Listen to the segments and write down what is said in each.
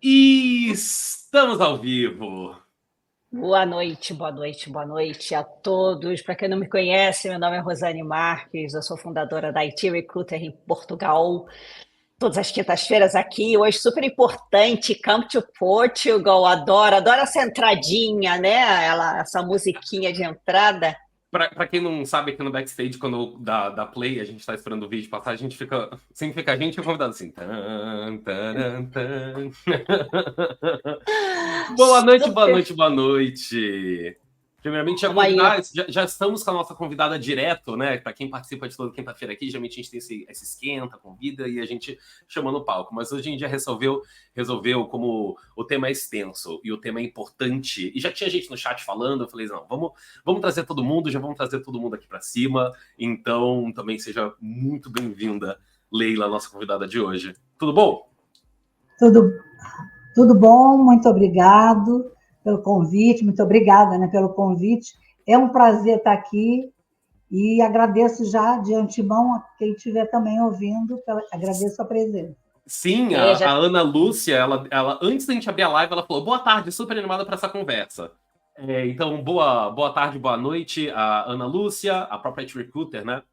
E estamos ao vivo. Boa noite, boa noite, boa noite a todos. Para quem não me conhece, meu nome é Rosane Marques, eu sou fundadora da IT Recruiter em Portugal. Todas as quintas-feiras aqui, hoje super importante, Come to Portugal, adoro essa entradinha, né? Essa musiquinha de entrada. Pra quem não sabe, aqui no backstage, quando dá play, a gente tá esperando o vídeo passar, a gente fica. Sempre fica a gente e o convidado assim. Tan, taran, tan. Boa noite, boa Super. noite, boa noite. Primeiramente, já Vamos aí. convidar, já estamos com a nossa convidada direto, né? Para quem participa de toda quinta-feira aqui, geralmente a gente tem esse esquenta, convida e a gente chama no palco. Mas hoje a gente já resolveu como o tema é extenso e o tema é importante. E já tinha gente no chat falando, eu falei, não, vamos trazer todo mundo, já vamos trazer todo mundo aqui para cima. Então, também seja muito bem-vinda, Leila, nossa convidada de hoje. Tudo bom? Tudo bom, muito obrigado pelo convite, muito obrigada, né, pelo convite. É um prazer estar aqui e agradeço já de antemão a quem estiver também ouvindo, agradeço a presença. Sim, a Ana Lúcia, ela, antes da gente abrir a live, ela falou, boa tarde, super animada para essa conversa. Então, boa tarde, boa noite, a Ana Lúcia, a própria IT Recruiter, né?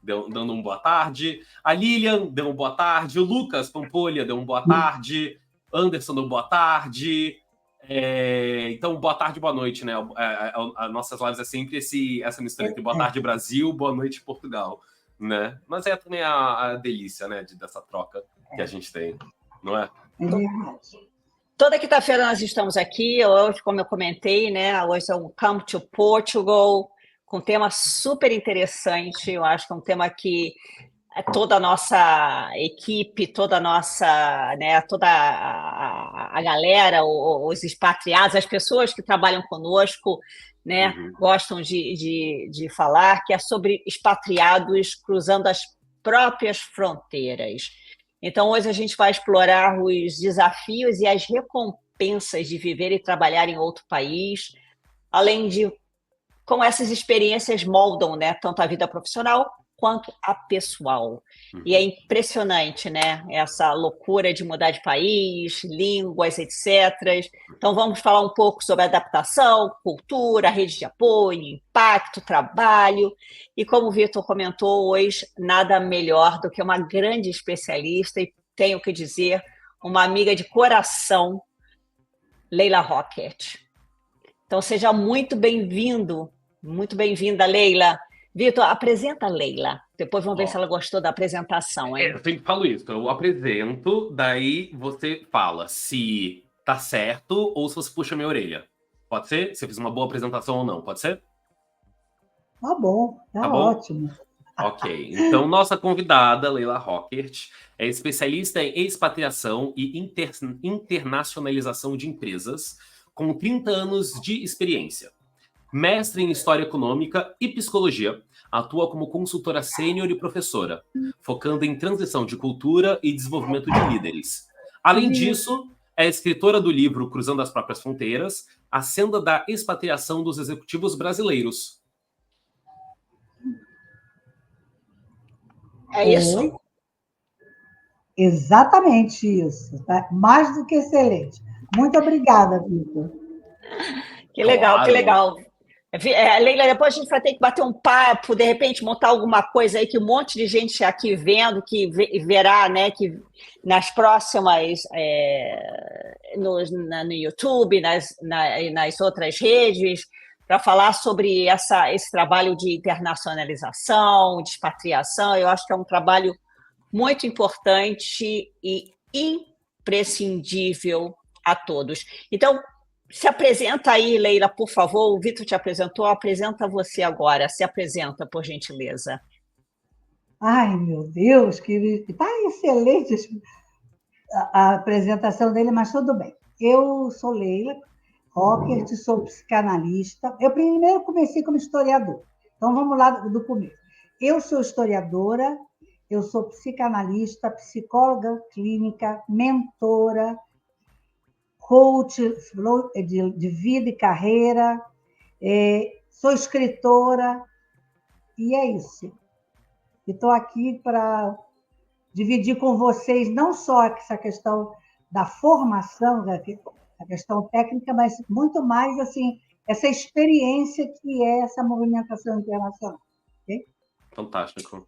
Dando um boa tarde. A Lilian deu um boa tarde. O Lucas Pampolha deu um boa tarde. Anderson deu boa tarde. Então, boa tarde, boa noite, né? As nossas lives é sempre essa mistura entre boa tarde Brasil, boa noite Portugal, né? Mas é também a delícia, né? Dessa troca que a gente tem, não é? Toda quinta-feira nós estamos aqui, hoje, como eu comentei, né? Hoje é um Come to Portugal, com um tema super interessante. Eu acho que é um tema que toda a nossa equipe, toda a nossa, né, toda a galera, os expatriados, as pessoas que trabalham conosco, né, gostam de falar, que é sobre expatriados cruzando as próprias fronteiras. Então, hoje a gente vai explorar os desafios e as recompensas de viver e trabalhar em outro país, além de como essas experiências moldam, né, tanto a vida profissional quanto a pessoal. E é impressionante, né, essa loucura de mudar de país, línguas, etc. Então, vamos falar um pouco sobre adaptação, cultura, rede de apoio, impacto, trabalho. E como o Vitor comentou hoje, nada melhor do que uma grande especialista, e tenho que dizer, uma amiga de coração, Leila Rockert. Então, seja muito bem-vindo, muito bem-vinda, Leila. Vitor, apresenta a Leila. Depois vamos ver se ela gostou da apresentação, hein? Eu sempre falo isso. Eu apresento, daí você fala se tá certo ou se você puxa minha orelha. Pode ser? Se eu fiz uma boa apresentação ou não, pode ser? Tá bom, tá bom? ótimo. Ok. Então, nossa convidada, Leila Rockert, é especialista em expatriação e internacionalização de empresas, com 30 anos de experiência. Mestre em História Econômica e Psicologia, atua como consultora sênior e professora, focando em transição de cultura e desenvolvimento de líderes. Além disso, é escritora do livro Cruzando as Próprias Fronteiras, a senda da expatriação dos executivos brasileiros. É isso? Exatamente isso. Tá? Mais do que excelente. Muito obrigada, Vitor. Que legal, Claro. que legal. Leila, depois a gente vai ter que bater um papo, de repente montar alguma coisa aí que um monte de gente aqui vendo, que verá, né, que nas próximas, no YouTube, nas outras redes, para falar sobre esse trabalho de internacionalização, de expatriação. Eu acho que é um trabalho muito importante e imprescindível a todos. Então, se apresenta aí, Leila, por favor. O Vitor te apresentou, apresenta você agora. Se apresenta, por gentileza. Ai, meu Deus, que tá excelente a apresentação dele, mas tudo bem. Eu sou Leila Rockert, sou psicanalista. Eu primeiro comecei como historiador. Então, vamos lá do começo. Eu sou historiadora, eu sou psicanalista, psicóloga clínica, mentora, coach de vida e carreira, sou escritora, e é isso. Estou aqui para dividir com vocês não só essa questão da formação, da questão técnica, mas muito mais assim essa experiência que é essa movimentação internacional. Okay? Fantástico.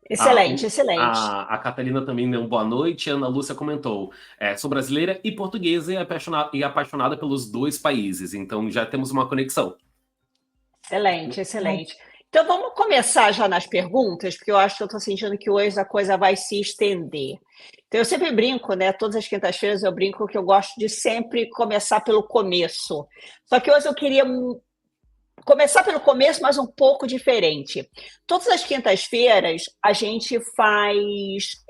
Excelente, excelente. A Catalina também deu uma boa noite. A Ana Lúcia comentou: sou brasileira e portuguesa e apaixonada pelos dois países. Então já temos uma conexão. Excelente, excelente. Então vamos começar já nas perguntas, porque eu acho que eu estou sentindo que hoje a coisa vai se estender. Então eu sempre brinco, né? Todas as quintas-feiras eu brinco que eu gosto de sempre começar pelo começo. Só que hoje eu queria começar pelo começo, mas um pouco diferente. Todas as quintas-feiras a gente faz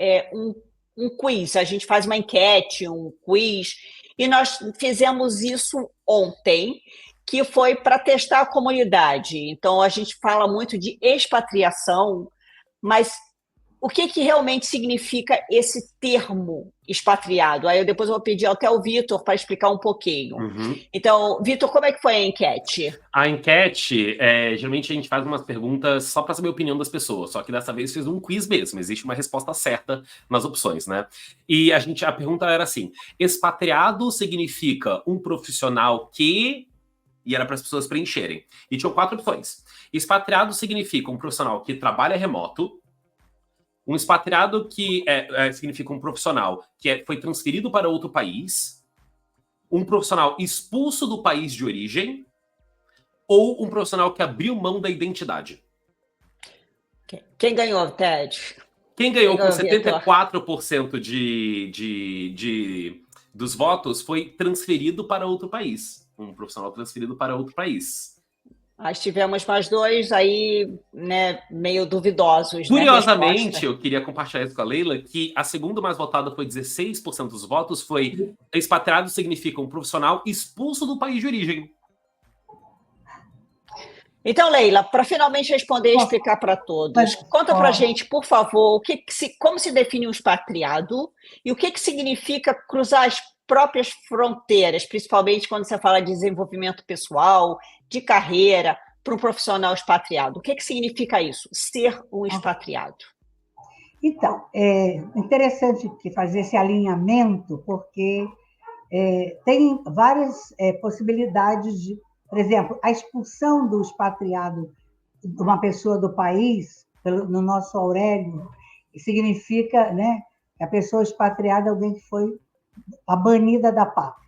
um quiz, a gente faz uma enquete, um quiz, e nós fizemos isso ontem, que foi para testar a comunidade. Então, a gente fala muito de expatriação, mas o que realmente significa esse termo expatriado? Aí depois eu vou pedir até o Vitor para explicar um pouquinho. Uhum. Então, Vitor, como é que foi a enquete? A enquete, geralmente a gente faz umas perguntas só para saber a opinião das pessoas, só que dessa vez fez um quiz mesmo, existe uma resposta certa nas opções, né? E a pergunta era assim: expatriado significa um profissional que... E era para as pessoas preencherem. E tinham 4 opções. Expatriado significa um profissional que trabalha remoto. Um expatriado que significa um profissional que foi transferido para outro país. Um profissional expulso do país de origem. Ou um profissional que abriu mão da identidade. Quem ganhou, Ted? Quem ganhou com 74% dos votos foi transferido para outro país. Um profissional transferido para outro país. Nós tivemos mais 2 aí, né, meio duvidosos. Curiosamente, eu queria compartilhar isso com a Leila, que a segunda mais votada foi 16% dos votos, foi expatriado significa um profissional expulso do país de origem. Então, Leila, para finalmente responder e explicar para todos, conta para a gente, por favor, como se define um expatriado e o que significa cruzar as próprias fronteiras, principalmente quando você fala de desenvolvimento pessoal, de carreira, para um profissional expatriado. O que significa isso, ser um expatriado? Então, é interessante fazer esse alinhamento, porque tem várias possibilidades de... Por exemplo, a expulsão do expatriado de uma pessoa do país, no nosso Aurélio, significa, né, que a pessoa expatriada é alguém que foi banida da pátria.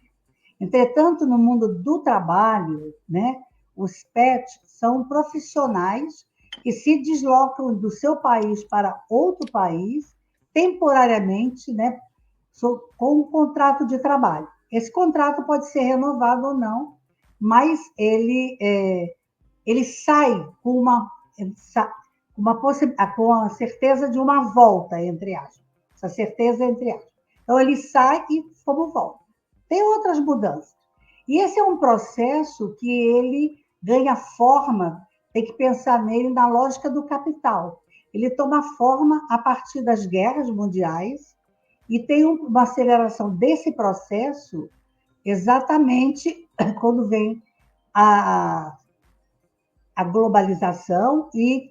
Entretanto, no mundo do trabalho, né, os PETs são profissionais que se deslocam do seu país para outro país, temporariamente, né, com um contrato de trabalho. Esse contrato pode ser renovado ou não, mas ele sai com com a certeza de uma volta, entre aspas. Essa certeza entre aspas. Então, ele sai e como volta. Tem outras mudanças. E esse é um processo que ele ganha forma, tem que pensar nele na lógica do capital. Ele toma forma a partir das guerras mundiais e tem uma aceleração desse processo exatamente quando vem a globalização e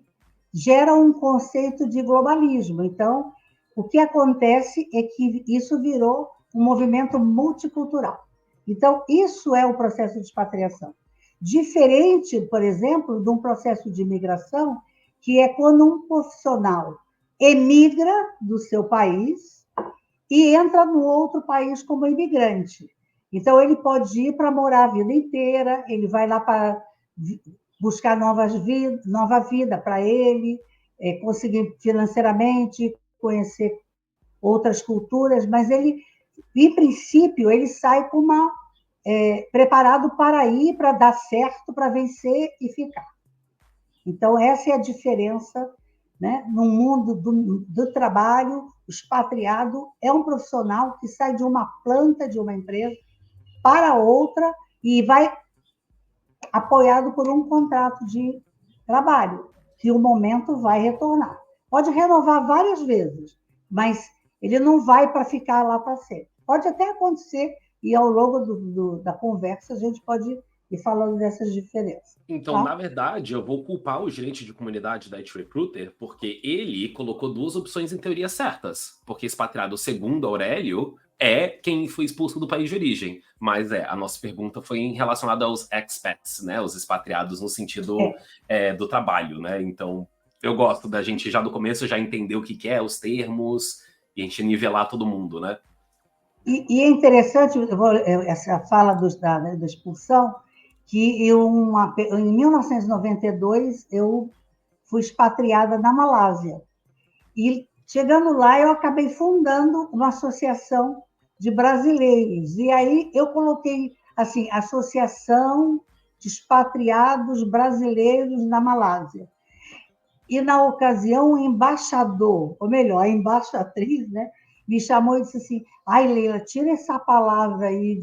gera um conceito de globalismo. Então, o que acontece é que isso virou um movimento multicultural. Então, isso é o processo de expatriação. Diferente, por exemplo, de um processo de imigração, que é quando um profissional emigra do seu país e entra no outro país como imigrante. Então, ele pode ir para morar a vida inteira, ele vai lá para buscar nova vida para ele, conseguir financeiramente, conhecer outras culturas, mas ele, em princípio, ele sai com preparado para ir, para dar certo, para vencer e ficar. Então, essa é a diferença, né? No mundo do trabalho, o expatriado é um profissional que sai de uma planta de uma empresa para outra e vai apoiado por um contrato de trabalho, que o momento vai retornar. Pode renovar várias vezes, mas ele não vai para ficar lá para sempre. Pode até acontecer, e ao longo da conversa a gente pode ir falando dessas diferenças. Então, tá? Na verdade, eu vou culpar o gerente de comunidade da IT Recruiter, porque ele colocou 2 opções em teoria certas. Porque expatriado, segundo Aurélio, é quem foi expulso do país de origem. Mas a nossa pergunta foi relacionada aos expats, né? Os expatriados no sentido do trabalho, né? Então, eu gosto da gente já do começo já entender o que é, os termos, e a gente nivelar todo mundo, né? E é interessante essa fala da expulsão, que em 1992 eu fui expatriada na Malásia. E, chegando lá, eu acabei fundando uma associação de brasileiros. E aí eu coloquei, assim, Associação de Expatriados Brasileiros na Malásia. E, na ocasião, o embaixador, ou melhor, a embaixatriz, né, me chamou e disse assim, ai, Leila, tira essa palavra aí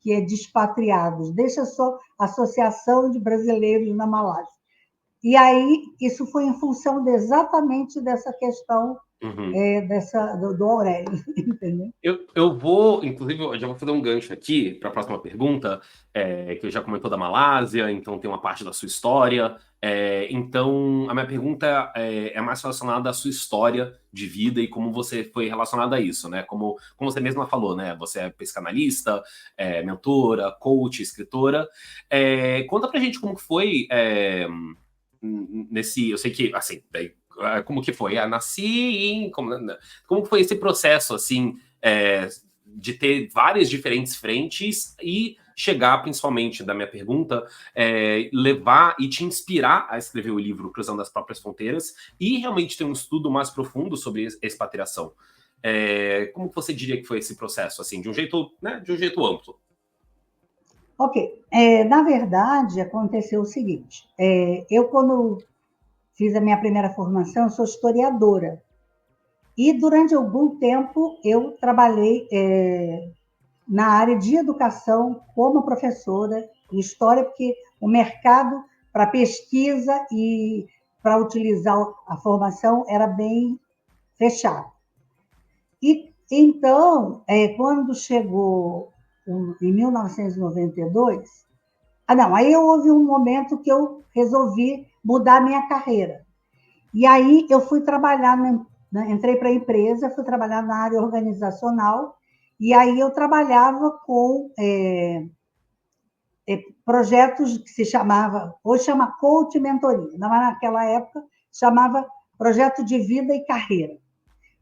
que é de expatriados, deixa só Associação de Brasileiros na Malásia. E aí, isso foi em função exatamente dessa questão do Aurélio, entendeu? Eu vou, inclusive, eu já vou fazer um gancho aqui para a próxima pergunta, que eu já comentou da Malásia, então tem uma parte da sua história. Então, a minha pergunta é mais relacionada à sua história de vida e como você foi relacionada a isso, né? Como você mesma falou, né? Você é psicanalista, mentora, coach, escritora. Conta pra gente como que foi eu sei que, assim, como que foi? Nasci em... Como foi esse processo, assim, de ter várias diferentes frentes e chegar, principalmente, da minha pergunta, levar e te inspirar a escrever o livro Cruzando as Próprias Fronteiras e realmente ter um estudo mais profundo sobre expatriação. Como você diria que foi esse processo, assim, de um jeito amplo? Ok. Na verdade, aconteceu o seguinte. Eu, quando fiz a minha primeira formação, eu sou historiadora. E, durante algum tempo, eu trabalhei na área de educação como professora de história, porque o mercado para pesquisa e para utilizar a formação era bem fechado. E, então, quando chegou em 1992, aí houve um momento que eu resolvi mudar a minha carreira. E aí eu fui trabalhar, entrei para a empresa, fui trabalhar na área organizacional, e aí eu trabalhava com projetos que se chamava, hoje chama coach e mentoria, naquela época chamava projeto de vida e carreira.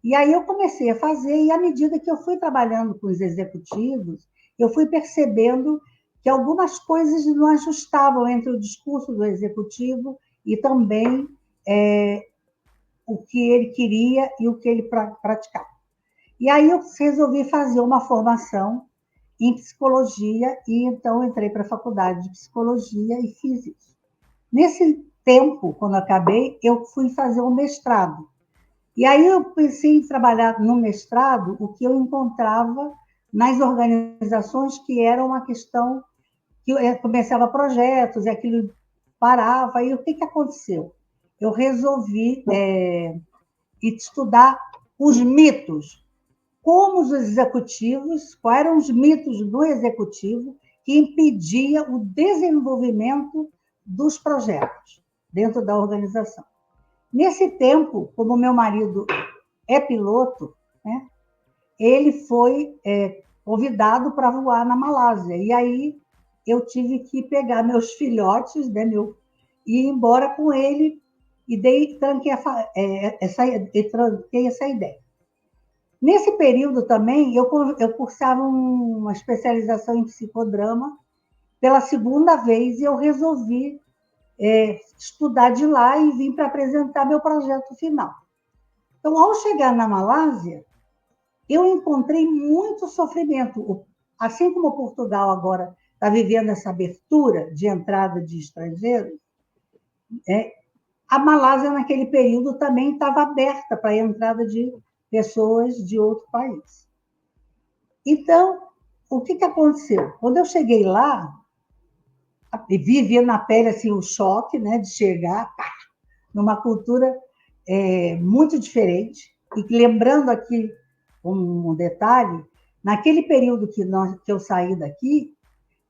E aí eu comecei a fazer, e à medida que eu fui trabalhando com os executivos, eu fui percebendo que algumas coisas não ajustavam entre o discurso do executivo e também o que ele queria e o que ele praticava. E aí eu resolvi fazer uma formação em psicologia, e então entrei para a faculdade de psicologia e fiz isso. Nesse tempo, quando acabei, eu fui fazer um mestrado. E aí eu pensei em trabalhar no mestrado o que eu encontrava nas organizações, que era uma questão que eu começava projetos e aquilo parava. E o que aconteceu? Eu resolvi estudar os mitos. Como os executivos, quais eram os mitos do executivo que impedia o desenvolvimento dos projetos dentro da organização. Nesse tempo, como meu marido é piloto, né, ele foi convidado para voar na Malásia. E aí eu tive que pegar meus filhotes, né, e ir embora com ele, e tranquei essa ideia. Nesse período também, eu cursava uma especialização em psicodrama pela segunda vez, e eu resolvi estudar de lá e vim para apresentar meu projeto final. Então, ao chegar na Malásia, eu encontrei muito sofrimento. Assim como Portugal agora está vivendo essa abertura de entrada de estrangeiros, a Malásia, naquele período, também estava aberta para a entrada de pessoas de outro país. Então, o que aconteceu? Quando eu cheguei lá, e vivia na pele assim, o choque, né, de chegar numa cultura muito diferente. E lembrando aqui um detalhe, naquele período que eu saí daqui,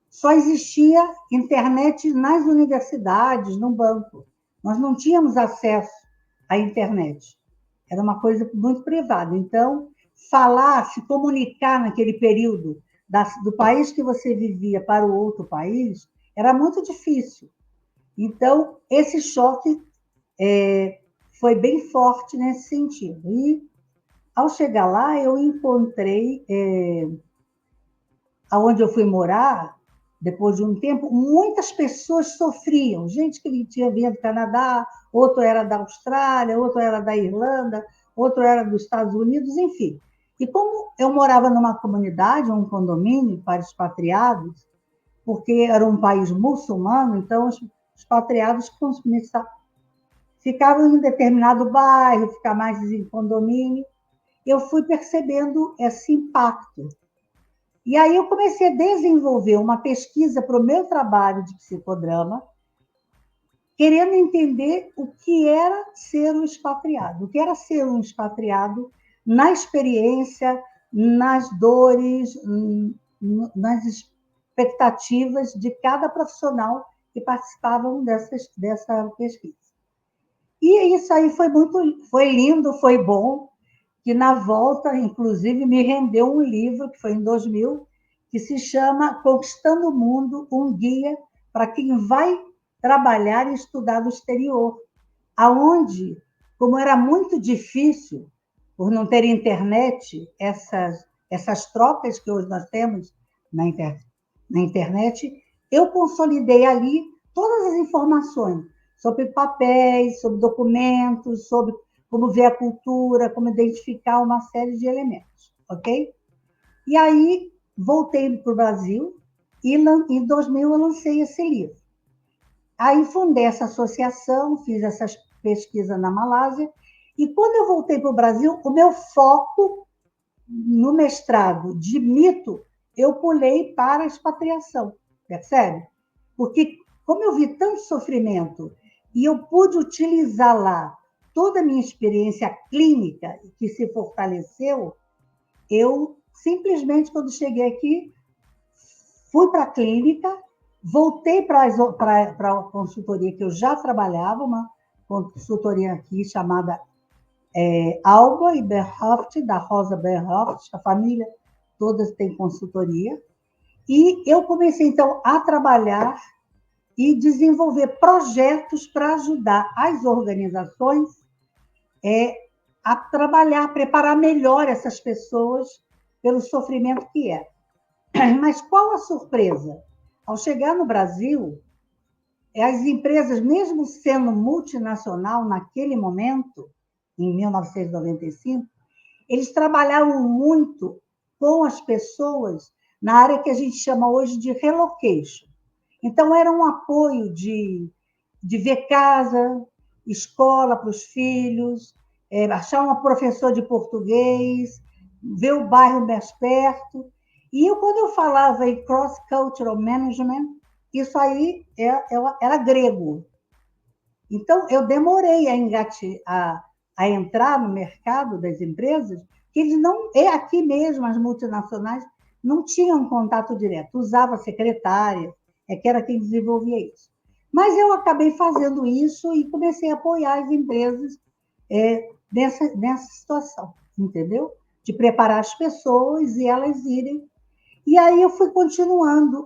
só existia internet nas universidades, no banco. Nós não tínhamos acesso à internet. Era uma coisa muito privada. Então, falar, se comunicar naquele período do país que você vivia para o outro país, era muito difícil. Então, esse choque foi bem forte nesse sentido. E, ao chegar lá, eu encontrei, aonde eu fui morar, depois de um tempo, muitas pessoas sofriam. Gente que tinha vindo do Canadá, outro era da Austrália, outro era da Irlanda, outro era dos Estados Unidos, enfim. E como eu morava numa comunidade, um condomínio para expatriados, porque era um país muçulmano, então os expatriados ficavam em determinado bairro, ficar mais em condomínio. Eu fui percebendo esse impacto. E aí eu comecei a desenvolver uma pesquisa para o meu trabalho de psicodrama, querendo entender o que era ser um expatriado, o que era ser um expatriado na experiência, nas dores, nas expectativas de cada profissional que participavam dessa pesquisa. E isso aí foi lindo, foi bom, que na volta, inclusive, me rendeu um livro, que foi em 2000, que se chama Conquistando o Mundo, um guia para quem vai trabalhar e estudar no exterior, aonde, como era muito difícil, por não ter internet, essas trocas que hoje nós temos na internet, eu consolidei ali todas as informações sobre papéis, sobre documentos, sobre como ver a cultura, como identificar uma série de elementos, ok? E aí, voltei para o Brasil e, em 2000, eu lancei esse livro. Aí, fundei essa associação, fiz essas pesquisas na Malásia, e quando eu voltei para o Brasil, o meu foco no mestrado de mito, eu pulei para a expatriação, percebe? Porque, como eu vi tanto sofrimento e eu pude utilizar lá toda a minha experiência clínica, que se fortaleceu, eu simplesmente, quando cheguei aqui, fui para a clínica, voltei para a consultoria que eu já trabalhava, uma consultoria aqui chamada Alba e Berhoft, da Rosa Berhoft, a família toda tem consultoria, e eu comecei, então, a trabalhar e desenvolver projetos para ajudar as organizações a trabalhar, a preparar melhor essas pessoas pelo sofrimento que é. Mas qual a surpresa? Ao chegar no Brasil, as empresas, mesmo sendo multinacional naquele momento, em 1995, eles trabalhavam muito com as pessoas na área que a gente chama hoje de relocation. Então, era um apoio de ver casa, escola para os filhos, achar um professor de português, ver o bairro mais perto. E quando eu falava em cross-cultural management, isso aí era grego. Então, eu demorei a entrar no mercado das empresas, que eles não, aqui mesmo, as multinacionais, não tinham contato direto, usava secretária, que era quem desenvolvia isso. Mas eu acabei fazendo isso e comecei a apoiar as empresas nessa situação, entendeu? De preparar as pessoas e elas irem. E aí eu fui continuando,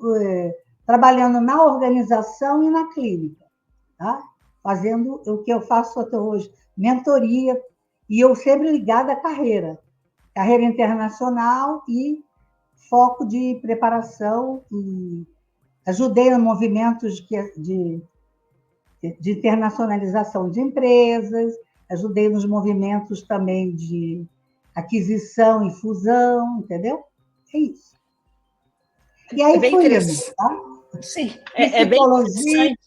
trabalhando na organização e na clínica, tá? Fazendo o que eu faço até hoje, mentoria, e eu sempre ligada à carreira internacional e foco de preparação, e ajudei em movimentos de internacionalização de empresas, ajudei nos movimentos também de aquisição e fusão, entendeu? É isso. E aí bem interessante. Tá? Sim, é bem interessante.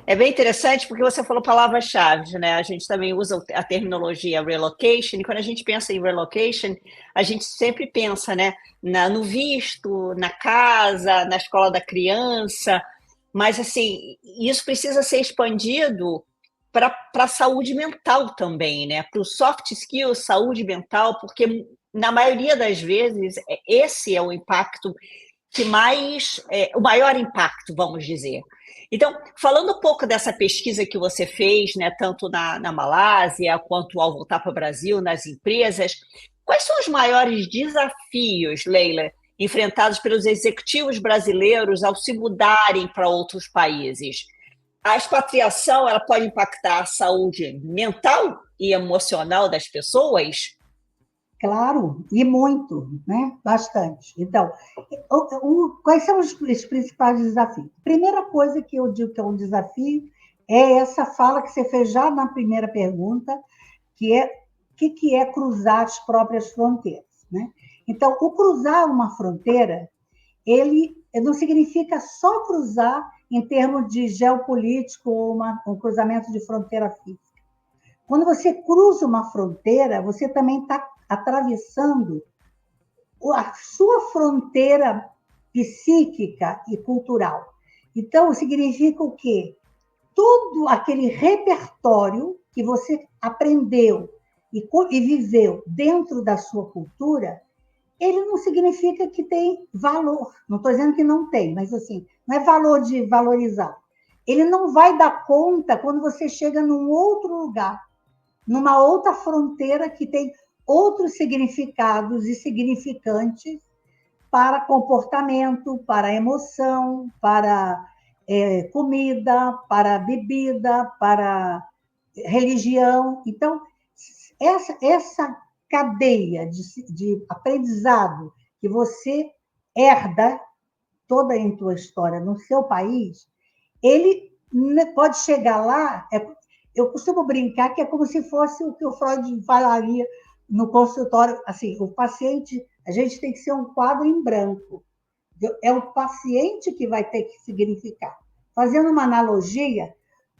É bem interessante porque você falou palavras-chave, né? A gente também usa a terminologia relocation, e quando a gente pensa em relocation, a gente sempre pensa, né, no visto, na casa, na escola da criança, mas assim, isso precisa ser expandido para a saúde mental também, né? Para o soft skills, saúde mental, porque na maioria das vezes esse é o impacto que mais, o maior impacto, vamos dizer. Então, falando um pouco dessa pesquisa que você fez, né, tanto na Malásia quanto ao voltar para o Brasil, nas empresas, quais são os maiores desafios, Leila, enfrentados pelos executivos brasileiros ao se mudarem para outros países? A expatriação, ela pode impactar a saúde mental e emocional das pessoas? Claro, e muito, né? Bastante. Então, quais são os principais desafios? Primeira coisa que eu digo que é um desafio é essa fala que você fez já na primeira pergunta, que é o que é cruzar as próprias fronteiras, né? Então, o cruzar uma fronteira, ele não significa só cruzar em termos de geopolítico ou um cruzamento de fronteira física. Quando você cruza uma fronteira, você também está atravessando a sua fronteira psíquica e cultural. Então, significa o quê? Todo aquele repertório que você aprendeu e viveu dentro da sua cultura, ele não significa que tem valor. Não estou dizendo que não tem, mas assim, não é valor de valorizar. Ele não vai dar conta quando você chega num outro lugar, numa outra fronteira que tem outros significados e significantes para comportamento, para emoção, para comida, para bebida, para religião. Então, essa cadeia de aprendizado que você herda toda em tua história no seu país, ele pode chegar lá. Eu costumo brincar que é como se fosse o que o Freud falaria no consultório. Assim, o paciente, a gente tem que ser um quadro em branco. É o paciente que vai ter que significar. Fazendo uma analogia,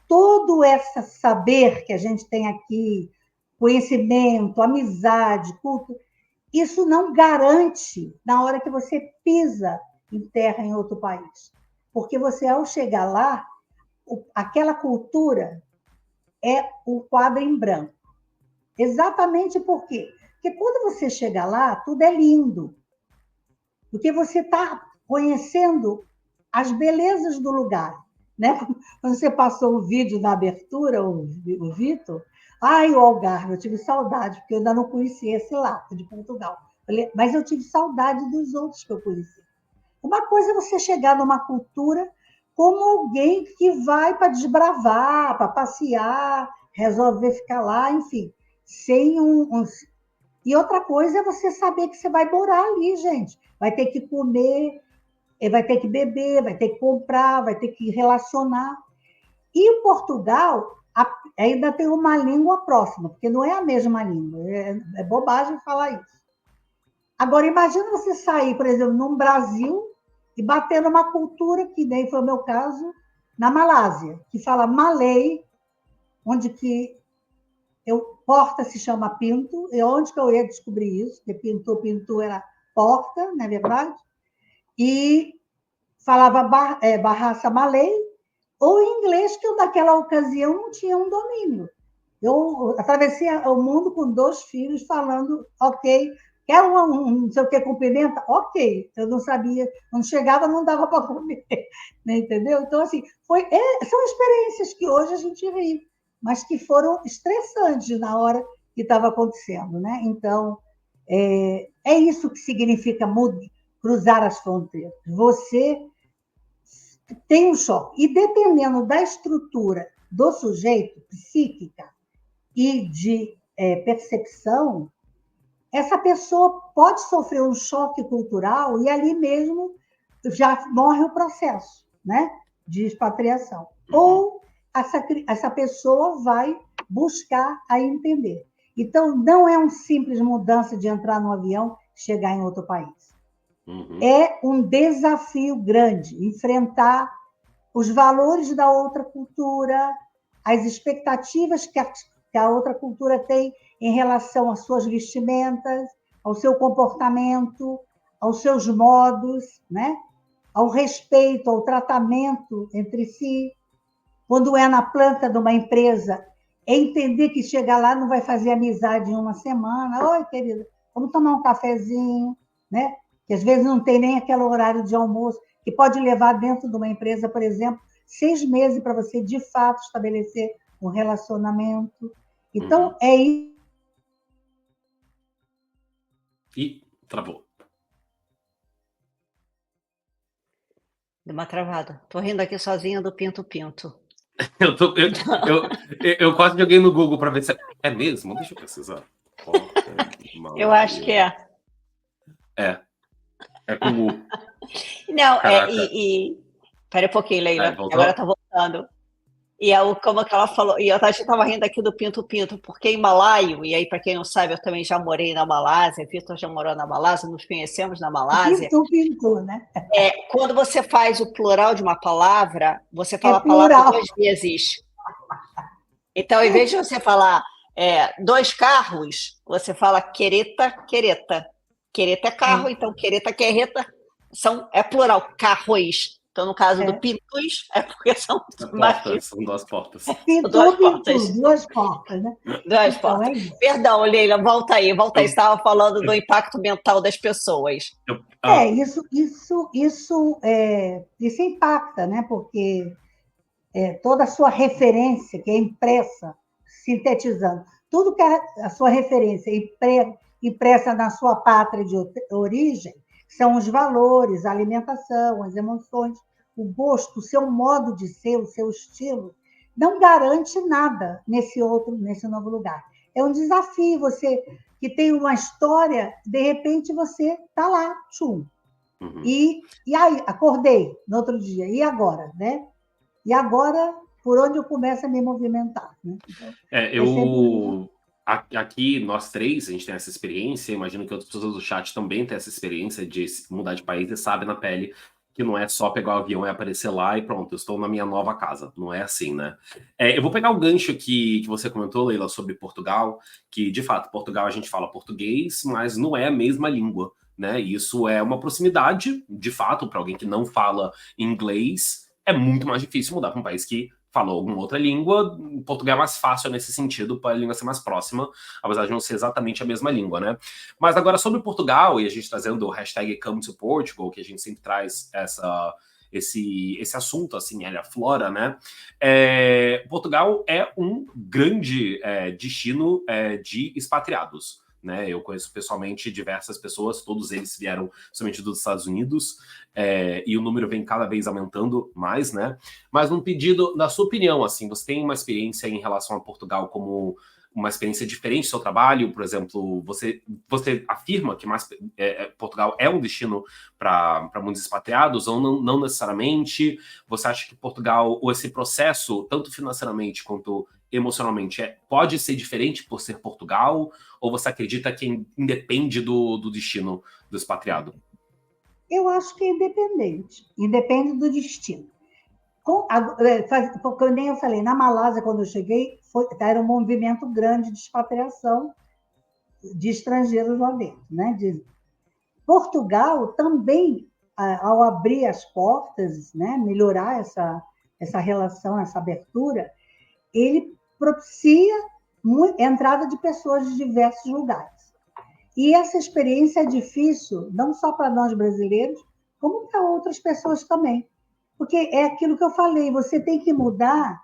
todo esse saber que a gente tem aqui, conhecimento, amizade, culto, isso não garante na hora que você pisa em terra em outro país. Porque você, ao chegar lá, aquela cultura é o quadro em branco. Exatamente por quê? Porque quando você chega lá, tudo é lindo. Porque você está conhecendo as belezas do lugar. Né? Quando você passou o vídeo na abertura, o Vitor, o Algarve, eu tive saudade, porque eu ainda não conhecia esse lado de Portugal. Mas eu tive saudade dos outros que eu conheci. Uma coisa é você chegar numa cultura como alguém que vai para desbravar, para passear, resolver ficar lá, enfim, sem E outra coisa é você saber que você vai morar ali, gente. Vai ter que comer, vai ter que beber, vai ter que comprar, vai ter que relacionar. E o Portugal ainda tem uma língua próxima, porque não é a mesma língua. É bobagem falar isso. Agora, imagina você sair, por exemplo, num Brasil e bater numa cultura, que nem foi o meu caso, na Malásia, que fala malay, onde que porta se chama pinto, e onde que eu ia descobrir isso? Porque pinto era porta, não é verdade? E falava barraça malay, ou inglês, que eu, naquela ocasião, não tinha um domínio. Eu atravessei o mundo com 2 filhos falando, ok, quer não sei o que com pimenta? Ok, eu não sabia, quando chegava não dava para comer, né? Entendeu? Então, assim, são experiências que hoje a gente ri, mas que foram estressantes na hora que estava acontecendo, né? Então, é isso que significa cruzar as fronteiras. Você tem um choque. E dependendo da estrutura do sujeito, psíquica e de percepção, essa pessoa pode sofrer um choque cultural e ali mesmo já morre o processo, né, de expatriação. Ou essa pessoa vai buscar a entender. Então, não é uma simples mudança de entrar no avião e chegar em outro país. É um desafio grande enfrentar os valores da outra cultura, as expectativas que a outra cultura tem em relação às suas vestimentas, ao seu comportamento, aos seus modos, né? Ao respeito, ao tratamento entre si. Quando é na planta de uma empresa, é entender que chegar lá não vai fazer amizade em uma semana. Oi, querida, vamos tomar um cafezinho, né? Que às vezes não tem nem aquele horário de almoço, que pode levar dentro de uma empresa, por exemplo, 6 meses para você, de fato, estabelecer um relacionamento. Então, é isso. Ih, travou. Deu uma travada. Tô rindo aqui sozinha do Pinto Pinto. Eu quase joguei no Google para ver se é mesmo. Deixa eu pesquisar. Eu acho que é. É com U. Não, Caraca. Pera um pouquinho, Leila. Agora tá voltando. E como que ela falou, e eu estava rindo aqui do Pinto Pinto, porque em malaio, e aí para quem não sabe, eu também já morei na Malásia, Vitor já morou na Malásia, nos conhecemos na Malásia. Pinto Pinto, né? Quando você faz o plural de uma palavra, você fala a plural. palavra 2 vezes. Então, em vez de você falar 2 carros, você fala quereta, quereta. Quereta é carro, então quereta, quereta é plural, carros. Então, no caso do Pintus, é porque são São 2 portas. Pintu, duas portas. 2 portas, né? 2 portas. Perdão, Leila, volta aí. Você estava falando do impacto mental das pessoas. Isso impacta, né? Porque toda a sua referência, que é impressa, sintetizando, tudo que é a sua referência impressa na sua pátria de origem, são os valores, a alimentação, as emoções, o gosto, o seu modo de ser, o seu estilo, não garante nada nesse novo lugar. É um desafio, você que tem uma história, de repente você está lá, tchum. E aí, acordei no outro dia, e agora, né? E agora, por onde eu começo a me movimentar? Né? Então, Aqui, nós 3, a gente tem essa experiência, imagino que outras pessoas do chat também têm essa experiência de mudar de país e sabe na pele que não é só pegar o avião e aparecer lá e pronto, eu estou na minha nova casa. Não é assim, né? Eu vou pegar o gancho que você comentou, Leila, sobre Portugal, que, de fato, Portugal a gente fala português, mas não é a mesma língua, né? Isso é uma proximidade, de fato, para alguém que não fala inglês, é muito mais difícil mudar para um país que falou alguma outra língua. Português é mais fácil nesse sentido, para a língua ser mais próxima, apesar de não ser exatamente a mesma língua, né? Mas agora sobre Portugal, e a gente trazendo o hashtag Come to Portugal, que a gente sempre traz esse assunto, assim, ele aflora, né? Portugal é um grande destino de expatriados. Né? Eu conheço pessoalmente diversas pessoas, todos eles vieram somente dos Estados Unidos, e o número vem cada vez aumentando mais, né? Mas um pedido, na sua opinião, assim, você tem uma experiência em relação a Portugal como uma experiência diferente do seu trabalho? Por exemplo, você afirma que Portugal é um destino para muitos expatriados, ou não necessariamente? Você acha que Portugal, ou esse processo, tanto financeiramente quanto emocionalmente, pode ser diferente por ser Portugal? Ou você acredita que independe do destino do expatriado? Eu acho que é independente. Independe do destino. Como nem eu falei, na Malásia, quando eu cheguei, era um movimento grande de expatriação de estrangeiros lá dentro. Né? Portugal também, ao abrir as portas, né, melhorar essa relação, essa abertura, ele propicia entrada de pessoas de diversos lugares. E essa experiência é difícil, não só para nós brasileiros, como para outras pessoas também. Porque é aquilo que eu falei, você tem que mudar,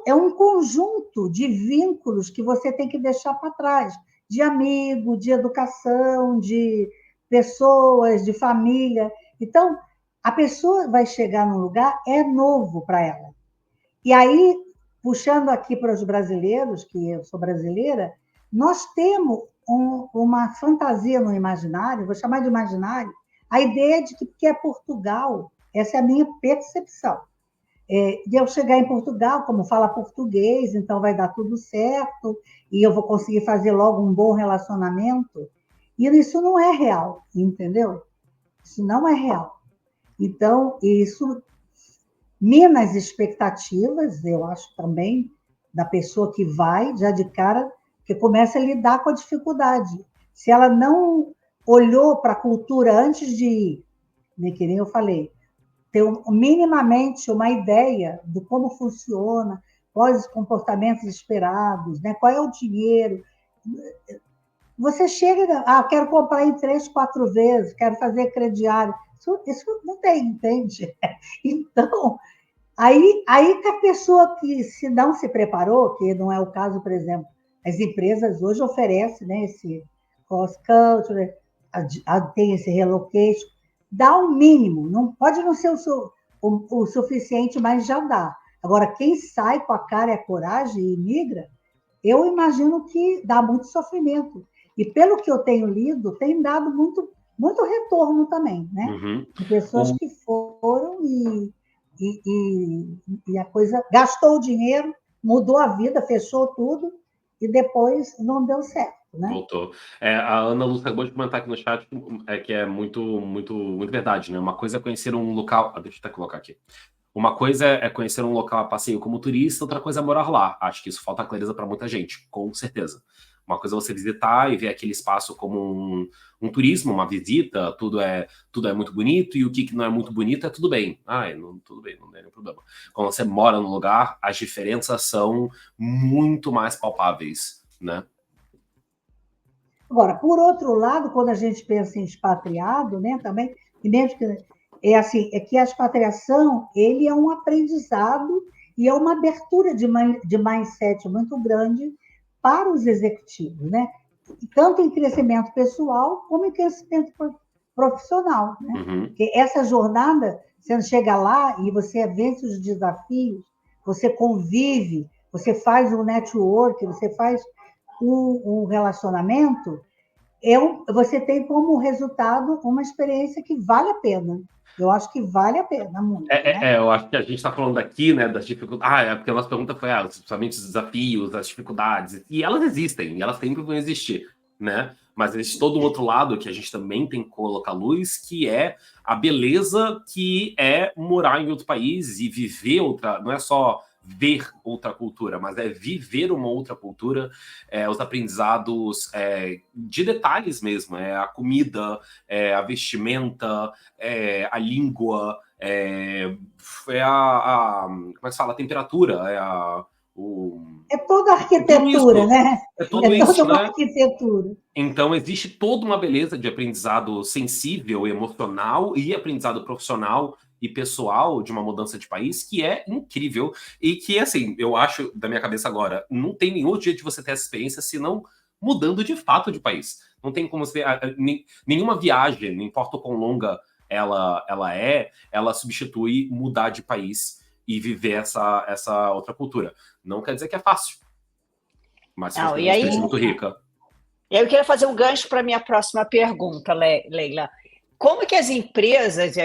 é um conjunto de vínculos que você tem que deixar para trás, de amigo, de educação, de pessoas, de família. Então, a pessoa vai chegar num lugar, é novo para ela. E aí, puxando aqui para os brasileiros, que eu sou brasileira, nós temos uma fantasia no imaginário, vou chamar de imaginário, a ideia de que é Portugal. Essa é a minha percepção. De eu chegar em Portugal, como fala português, então vai dar tudo certo, e eu vou conseguir fazer logo um bom relacionamento. E isso não é real, entendeu? Isso não é real. Então, isso mina as expectativas, eu acho também, da pessoa que vai, já de cara, que começa a lidar com a dificuldade. Se ela não olhou para a cultura antes de ir, né, que nem eu falei, ter minimamente uma ideia de como funciona, quais os comportamentos esperados, né, qual é o dinheiro. Você chega, quero comprar em 3, 4 vezes, quero fazer crediário. Isso não tem, entende? Então, Aí que a pessoa que se não se preparou, que não é o caso, por exemplo, as empresas hoje oferecem, né, esse cross-culture, tem esse relocation, dá o mínimo, não pode não ser o suficiente, mas já dá. Agora, quem sai com a cara e a coragem e migra, eu imagino que dá muito sofrimento. E pelo que eu tenho lido, tem dado muito, muito retorno também, né? Uhum. De pessoas que foram e a coisa gastou o dinheiro, mudou a vida, fechou tudo e depois não deu certo, né? Voltou. A Ana Lúcia acabou de comentar aqui no chat que é muito, muito, muito verdade, né? Uma coisa é conhecer um local. Deixa eu até colocar aqui. Uma coisa é conhecer um local a passeio como turista, outra coisa é morar lá. Acho que isso falta clareza para muita gente, com certeza. Uma coisa é você visitar e ver aquele espaço como um turismo, uma visita, tudo é muito bonito, e o que não é muito bonito é tudo bem. Tudo bem, não tem nenhum problema. Quando você mora no lugar, as diferenças são muito mais palpáveis, né? Agora, por outro lado, quando a gente pensa em expatriado, né, também, e mesmo que é que a expatriação ele é um aprendizado e é uma abertura de mindset muito grande para os executivos, né? Tanto em crescimento pessoal como em crescimento profissional, né? Uhum. Porque essa jornada, você chega lá e você vence os desafios, você convive, você faz um network, você faz um relacionamento, você tem como resultado uma experiência que vale a pena. Eu acho que vale a pena muito. Né? Eu acho que a gente está falando aqui, né, das dificuldades. Porque a nossa pergunta foi, principalmente os desafios, as dificuldades. E elas existem, e elas sempre vão existir, né? Mas existe todo um outro lado que a gente também tem que colocar luz, que é a beleza que é morar em outro país e viver outra. Não é só ver outra cultura, mas é viver uma outra cultura, os aprendizados de detalhes mesmo, a comida, a vestimenta, a língua, como é que se fala? A temperatura, É toda a arquitetura, né? É tudo toda isso, uma né? arquitetura. Então, existe toda uma beleza de aprendizado sensível, emocional e aprendizado profissional e pessoal de uma mudança de país que é incrível e que, assim, eu acho, da minha cabeça agora, não tem nenhum outro jeito de você ter essa experiência senão mudando de fato de país. Não tem como você... Nenhuma viagem, não importa o quão longa ela substitui mudar de país e viver essa outra cultura. Não quer dizer que é fácil, mas foi uma experiência muito rica. Eu queria fazer um gancho para a minha próxima pergunta, Leila. Como que as empresas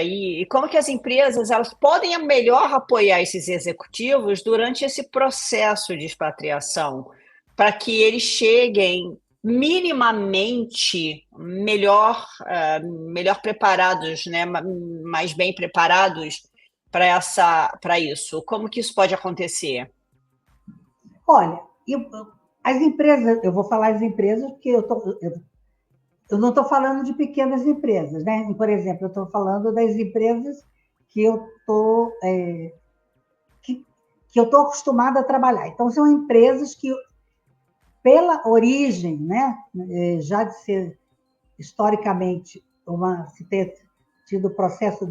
elas podem melhor apoiar esses executivos durante esse processo de expatriação, para que eles cheguem minimamente melhor preparados, né? Mais bem preparados para isso? Como que isso pode acontecer? Olha, as empresas, eu vou falar as empresas porque eu não estou falando de pequenas empresas, né? Por exemplo, eu estou falando das empresas que eu estou acostumada a trabalhar. Então, são empresas que, pela origem, né, já de ser historicamente se ter tido o processo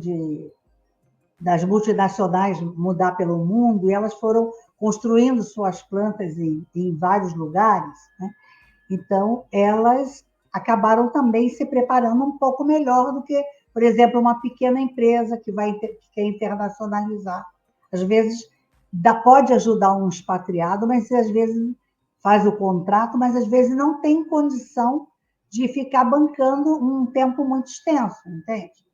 das multinacionais mudar pelo mundo, e elas foram construindo suas plantas em vários lugares, né? Então, elas acabaram também se preparando um pouco melhor do que, por exemplo, uma pequena empresa que quer internacionalizar. Às vezes, pode ajudar um expatriado, mas às vezes faz o contrato, mas às vezes não tem condição de ficar bancando um tempo muito extenso, entende?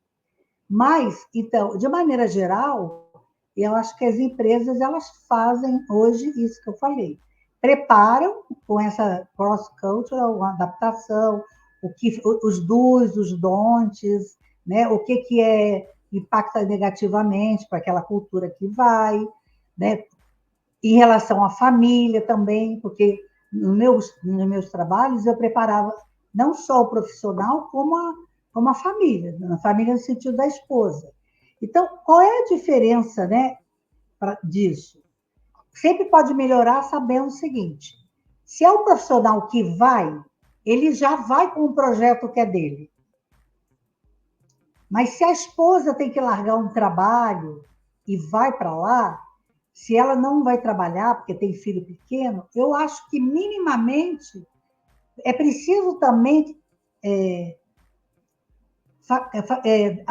Mas, então, de maneira geral, eu acho que as empresas elas fazem hoje isso que eu falei. Preparam com essa cross-cultural, uma adaptação, os do's, os don'ts, né? O que impacta negativamente para aquela cultura que vai, né? Em relação à família também, porque nos meus trabalhos eu preparava não só o profissional, como a família, na família no sentido da esposa. Então, qual é a diferença, né, disso? Sempre pode melhorar sabendo o seguinte: se é o profissional que vai, ele já vai com um projeto que é dele. Mas se a esposa tem que largar um trabalho e vai para lá, se ela não vai trabalhar porque tem filho pequeno, eu acho que minimamente é preciso também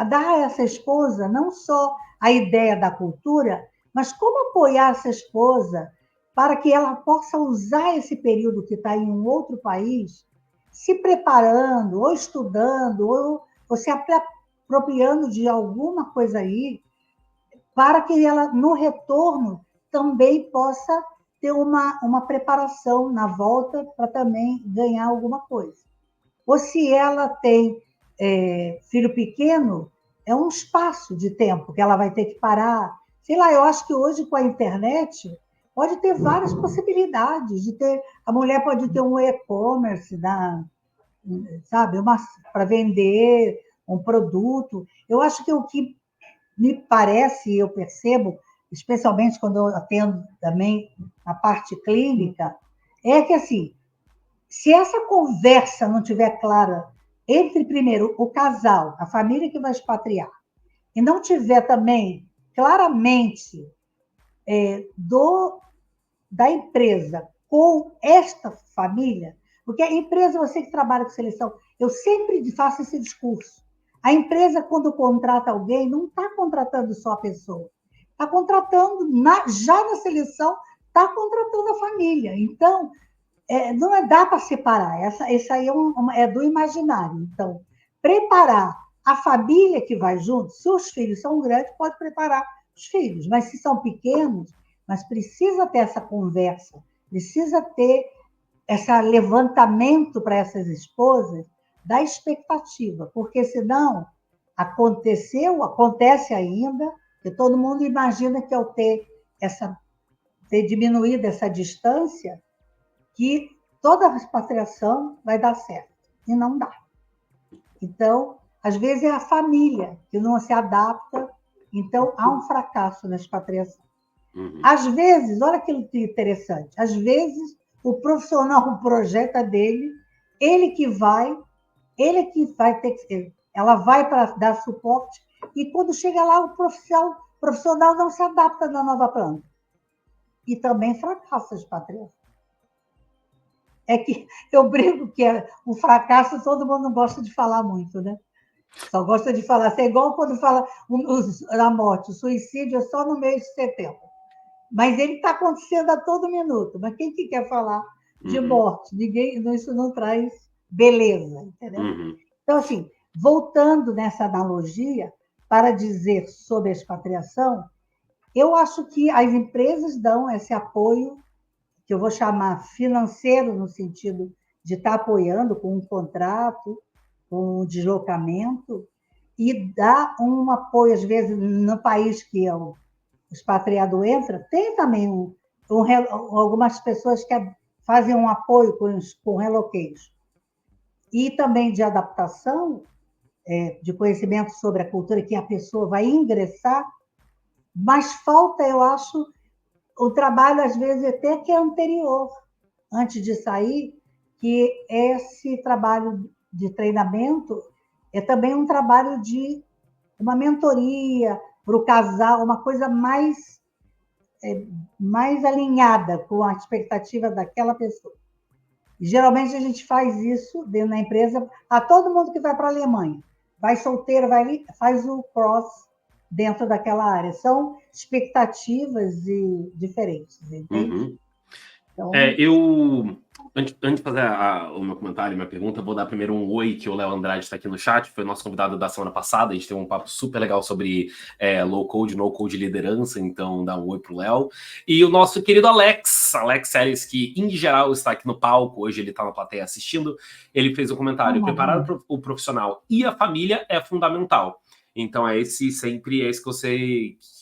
dar a essa esposa não só a ideia da cultura, mas como apoiar essa esposa para que ela possa usar esse período que está em um outro país, se preparando, ou estudando, ou se apropriando de alguma coisa aí, para que ela, no retorno, também possa ter uma preparação na volta para também ganhar alguma coisa. Ou se ela tem filho pequeno, é um espaço de tempo que ela vai ter que parar. Sei lá, eu acho que hoje com a internet pode ter várias possibilidades de ter. A mulher pode ter um e-commerce, sabe, para vender um produto. Eu acho que o que me parece, eu percebo, especialmente quando eu atendo também a parte clínica, é que assim, se essa conversa não tiver clara entre, primeiro, o casal, a família que vai expatriar, e não tiver também claramente da empresa com esta família, porque a empresa, você que trabalha com seleção, eu sempre faço esse discurso. A empresa, quando contrata alguém, não está contratando só a pessoa, está contratando, já na seleção, está contratando a família. Então, não dá para separar. Essa aí é do imaginário. Então, preparar a família que vai junto, se os filhos são grandes, pode preparar os filhos, mas se são pequenos, mas precisa ter essa conversa, precisa ter esse levantamento para essas esposas da expectativa, porque senão acontece ainda, que todo mundo imagina que ao ter diminuído essa distância, que toda a expatriação vai dar certo, e não dá. Então, às vezes é a família que não se adapta, então há um fracasso na expatriação. Uhum. Às vezes, olha que interessante, às vezes o profissional projeta dele, ele que vai ter que... Ela vai para dar suporte, e quando chega lá, o profissional não se adapta na nova planta. E também fracassa a expatriação. É que eu brinco que o fracasso todo mundo não gosta de falar muito, né? Só gosta de falar. É igual quando fala a morte, o suicídio é só no mês de setembro. Mas ele está acontecendo a todo minuto. Mas quem que quer falar de morte? Ninguém, isso não traz beleza, entendeu? Então, assim, voltando nessa analogia, para dizer sobre a expatriação, eu acho que as empresas dão esse apoio, que eu vou chamar financeiro, no sentido de estar apoiando com um contrato, com um deslocamento, e dar um apoio, às vezes, no país que o expatriado entra, tem também algumas pessoas que fazem um apoio com relocation. E também de adaptação, de conhecimento sobre a cultura que a pessoa vai ingressar, mas falta, eu acho, o trabalho, às vezes, até que é anterior, antes de sair, que esse trabalho de treinamento é também um trabalho de uma mentoria para o casal, uma coisa mais alinhada com a expectativa daquela pessoa. E, geralmente, a gente faz isso dentro da empresa, a todo mundo que vai para a Alemanha. Vai solteiro, vai ali, faz o cross dentro daquela área. São expectativas diferentes, entende? Então... Antes de fazer o meu comentário, minha pergunta, vou dar primeiro um oi, que o Léo Andrade está aqui no chat, foi nosso convidado da semana passada, a gente teve um papo super legal sobre low code, no code liderança, então dá um oi pro Léo. E o nosso querido Alex Seles, que em geral está aqui no palco, hoje ele está na plateia assistindo, ele fez um comentário: preparar o profissional e a família é fundamental. Então é esse que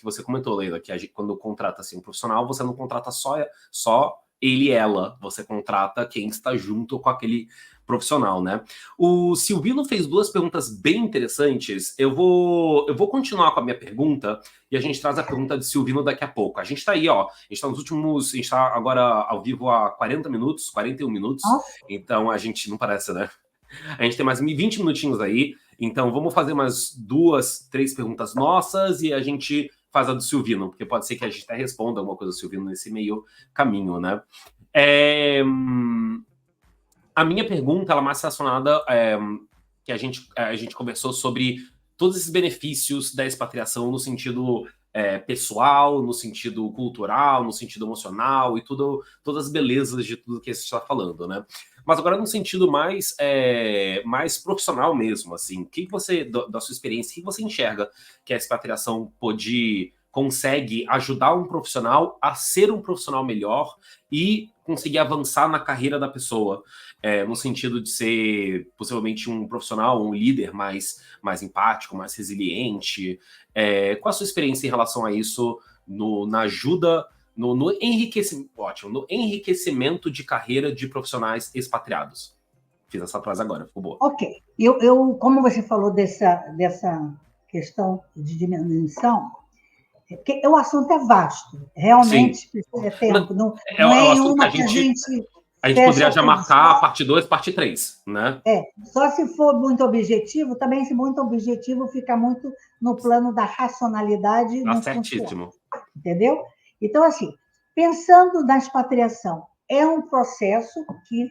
você comentou, Leila, que quando contrata assim, um profissional, você não contrata só ele e ela, você contrata quem está junto com aquele profissional, né? O Silvino fez duas perguntas bem interessantes. Eu vou continuar com a minha pergunta e a gente traz a pergunta de Silvino daqui a pouco. A gente tá aí, ó, a gente tá agora ao vivo há 41 minutos. Então a gente não parece, né? A gente tem mais 20 minutinhos aí, então vamos fazer mais 2, 3 perguntas nossas e a gente faz a do Silvino, porque pode ser que a gente até responda alguma coisa do Silvino nesse meio caminho, né? A minha pergunta, ela é mais relacionada que a gente conversou sobre todos esses benefícios da expatriação no sentido pessoal, no sentido cultural, no sentido emocional e todas as belezas de tudo que a gente está falando, né? Mas agora num sentido mais profissional mesmo, assim, o que você, da sua experiência, o que você enxerga que a expatriação consegue ajudar um profissional a ser um profissional melhor e conseguir avançar na carreira da pessoa, no sentido de ser possivelmente um profissional, um líder mais empático, mais resiliente? Qual a sua experiência em relação a isso na ajuda, no enriquecimento de carreira de profissionais expatriados? Fiz essa frase agora, ficou boa. Ok. Como você falou dessa questão de diminuição, o assunto é vasto, realmente precisa de tempo. Não é uma que a gente poderia já marcar a parte 2, parte 3, né? Só se for muito objetivo, também se muito objetivo fica muito no plano da racionalidade. Tá certíssimo. Entendeu? Então, assim, pensando na expatriação, é um processo que,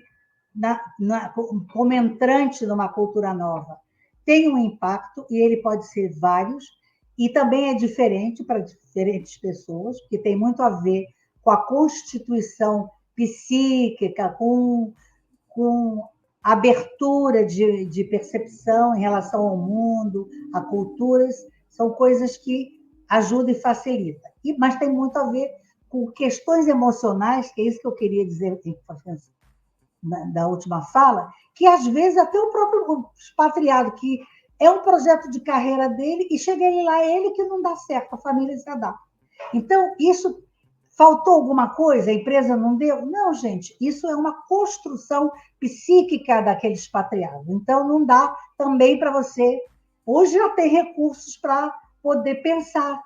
como entrante numa cultura nova, tem um impacto, e ele pode ser vários, e também é diferente para diferentes pessoas, porque tem muito a ver com a constituição psíquica, com abertura de percepção em relação ao mundo, a culturas, são coisas que ajudam e facilitam. Mas tem muito a ver com questões emocionais, que é isso que eu queria dizer da última fala, que às vezes até o próprio expatriado, que é um projeto de carreira dele, e chega ele que não dá certo, a família se adapta. Então, isso faltou alguma coisa, a empresa não deu? Não, gente, isso é uma construção psíquica daquele expatriado. Então, não dá também para você... Hoje já tem recursos para poder pensar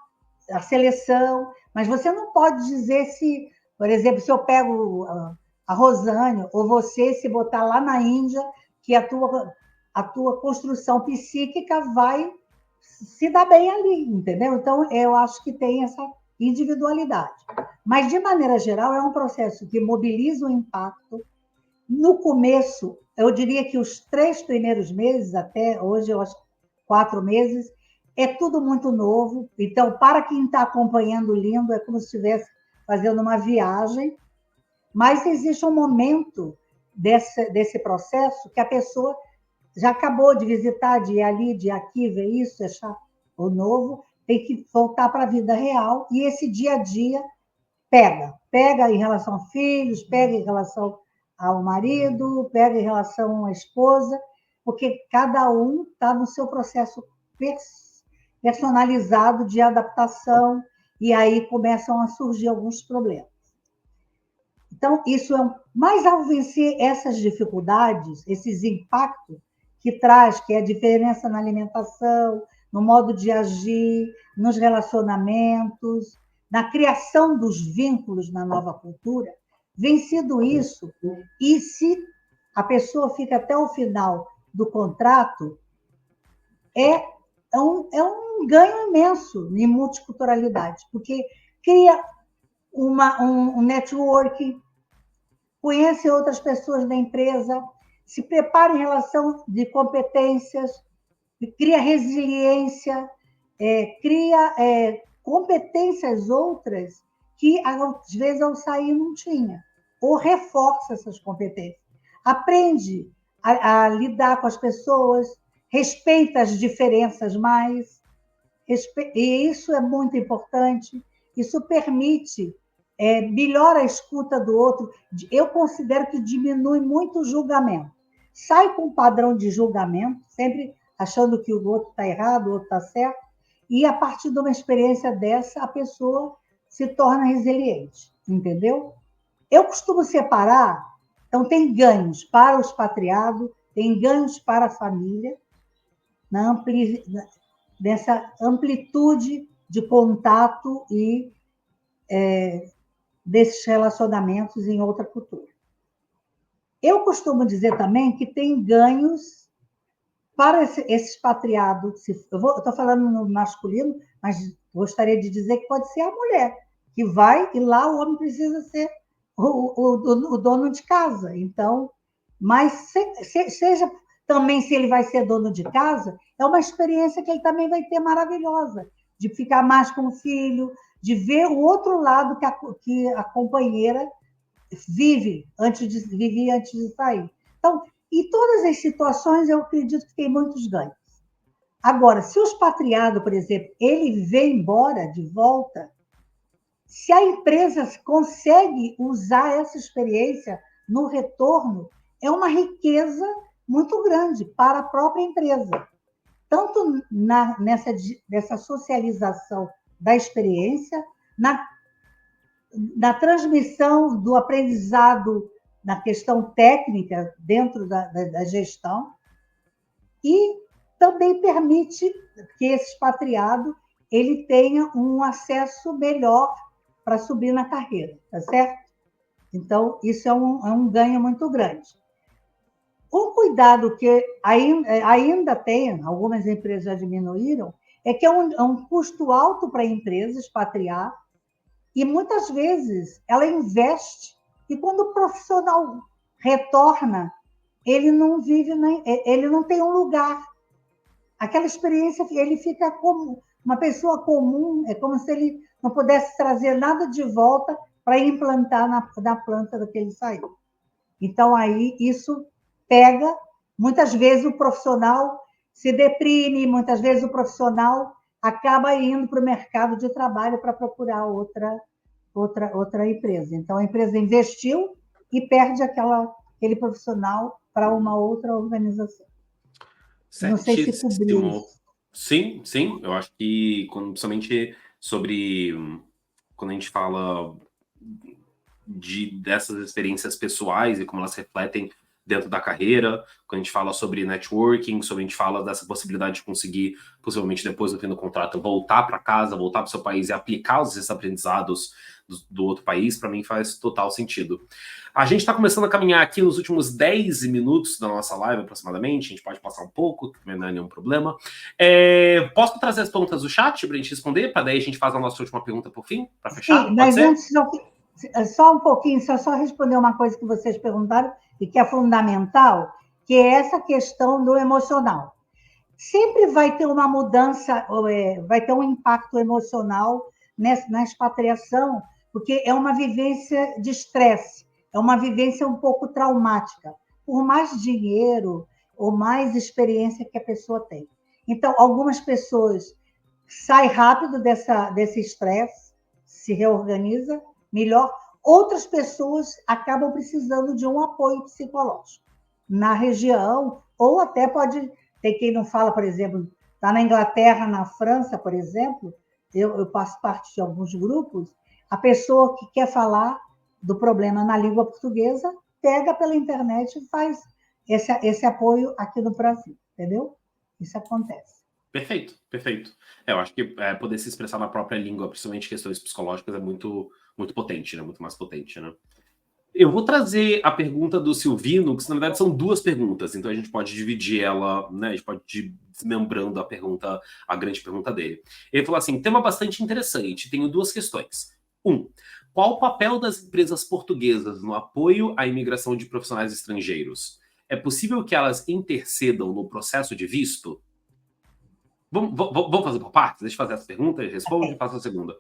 a seleção, mas você não pode dizer se, por exemplo, se eu pego a Rosane, ou você se botar lá na Índia, que a tua construção psíquica vai se dar bem ali, entendeu? Então, eu acho que tem essa individualidade. Mas, de maneira geral, é um processo que mobiliza o impacto. No começo, eu diria que os 3 primeiros meses, até hoje, eu acho 4 meses, é tudo muito novo. Então, para quem está acompanhando o Lindo, é como se estivesse fazendo uma viagem. Mas existe um momento desse processo que a pessoa já acabou de visitar, de ir ali, de ir aqui, ver isso, achar o novo, tem que voltar para a vida real, e esse dia a dia pega em relação a filhos, pega em relação ao marido, pega em relação à esposa, porque cada um está no seu processo personalizado de adaptação, e aí começam a surgir alguns problemas. Então, isso mas ao vencer essas dificuldades, esses impactos que traz, que é a diferença na alimentação, no modo de agir, nos relacionamentos, na criação dos vínculos na nova cultura, vencido isso, e se a pessoa fica até o final do contrato, é um ganho imenso em multiculturalidade, porque cria um networking, conhece outras pessoas da empresa, se prepara em relação de competências, cria resiliência, cria competências outras que, às vezes, ao sair não tinha, ou reforça essas competências. Aprende a lidar com as pessoas, respeita as diferenças mais, e isso é muito importante, isso permite, melhora a escuta do outro. Eu considero que diminui muito o julgamento. Sai com um padrão de julgamento, sempre achando que o outro está errado, o outro está certo, e a partir de uma experiência dessa, a pessoa se torna resiliente, entendeu? Eu costumo separar, então tem ganhos para o expatriado, tem ganhos para a família, nessa amplitude de contato e desses relacionamentos em outra cultura. Eu costumo dizer também que tem ganhos para esse expatriado. Eu estou falando no masculino, mas gostaria de dizer que pode ser a mulher, que vai e lá o homem precisa ser o dono de casa. Então, mas seja também se ele vai ser dono de casa, é uma experiência que ele também vai ter maravilhosa, de ficar mais com o filho, de ver o outro lado que a companheira vivia antes de sair. Então, em todas as situações, eu acredito que tem muitos ganhos. Agora, se o expatriado, por exemplo, ele vem embora de volta, se a empresa consegue usar essa experiência no retorno, é uma riqueza muito grande para a própria empresa. Tanto nessa socialização da experiência, na transmissão do aprendizado na questão técnica dentro da gestão, e também permite que esse expatriado ele tenha um acesso melhor para subir na carreira, tá certo? Então, isso é um ganho muito grande. Um cuidado que ainda tem, algumas empresas já diminuíram, é que é um custo alto para a empresa expatriar, e muitas vezes ela investe, e quando o profissional retorna, ele não vive, ele não tem um lugar. Aquela experiência, ele fica como uma pessoa comum, é como se ele não pudesse trazer nada de volta para implantar na planta da que ele saiu. Então, aí, isso pega, muitas vezes o profissional se deprime, muitas vezes o profissional acaba indo para o mercado de trabalho para procurar outra empresa. Então, a empresa investiu e perde aquele profissional para uma outra organização. Não sei se cobriu isso. Sim, sim. Eu acho que, principalmente quando a gente fala dessas experiências pessoais e como elas refletem dentro da carreira, quando a gente fala sobre networking, a gente fala dessa possibilidade de conseguir, possivelmente depois do fim do contrato, voltar para casa, voltar para o seu país e aplicar esses aprendizados do outro país, para mim faz total sentido. A gente está começando a caminhar aqui nos últimos 10 minutos da nossa live, aproximadamente. A gente pode passar um pouco, não é nenhum problema. Posso trazer as perguntas do chat para a gente responder? Para daí a gente faz a nossa última pergunta por fim, para fechar? Sim, mas antes, só um pouquinho, só responder uma coisa que vocês perguntaram e que é fundamental, que é essa questão do emocional. Sempre vai ter uma mudança, vai ter um impacto emocional na expatriação, porque é uma vivência de estresse, é uma vivência um pouco traumática, por mais dinheiro ou mais experiência que a pessoa tem. Então, algumas pessoas saem rápido desse estresse, se reorganiza melhor, outras pessoas acabam precisando de um apoio psicológico na região, ou até pode ter quem não fala, por exemplo, está na Inglaterra, na França, por exemplo, eu faço parte de alguns grupos, a pessoa que quer falar do problema na língua portuguesa, pega pela internet e faz esse apoio aqui no Brasil, entendeu? Isso acontece. Perfeito, perfeito. Eu acho que poder se expressar na própria língua, principalmente questões psicológicas, é muito, muito potente, né? Muito mais potente, né? Eu vou trazer a pergunta do Silvino, que na verdade são duas perguntas, então a gente pode dividir ela, né? A gente pode ir desmembrando a grande pergunta dele. Ele falou assim: tema bastante interessante, tenho duas questões. Qual o papel das empresas portuguesas no apoio à imigração de profissionais estrangeiros? É possível que elas intercedam no processo de visto? Vamos fazer por partes? Deixa eu fazer essa pergunta, responde e faço a segunda.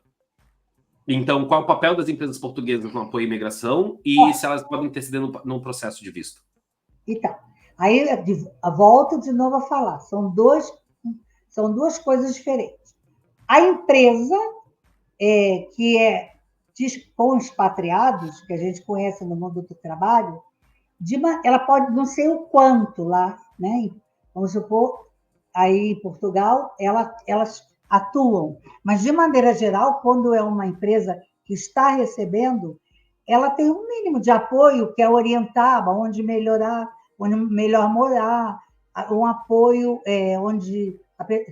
Então, qual é o papel das empresas portuguesas no apoio à imigração e se elas podem interceder no processo de visto? Então, aí volto de novo a falar. São duas coisas diferentes. A empresa que com expatriados, que a gente conhece no mundo do trabalho, ela pode não sei o quanto lá, né? Vamos supor, aí em Portugal, elas atuam. Mas, de maneira geral, quando é uma empresa que está recebendo, ela tem um mínimo de apoio, que é orientar onde melhorar, onde melhor morar, um apoio onde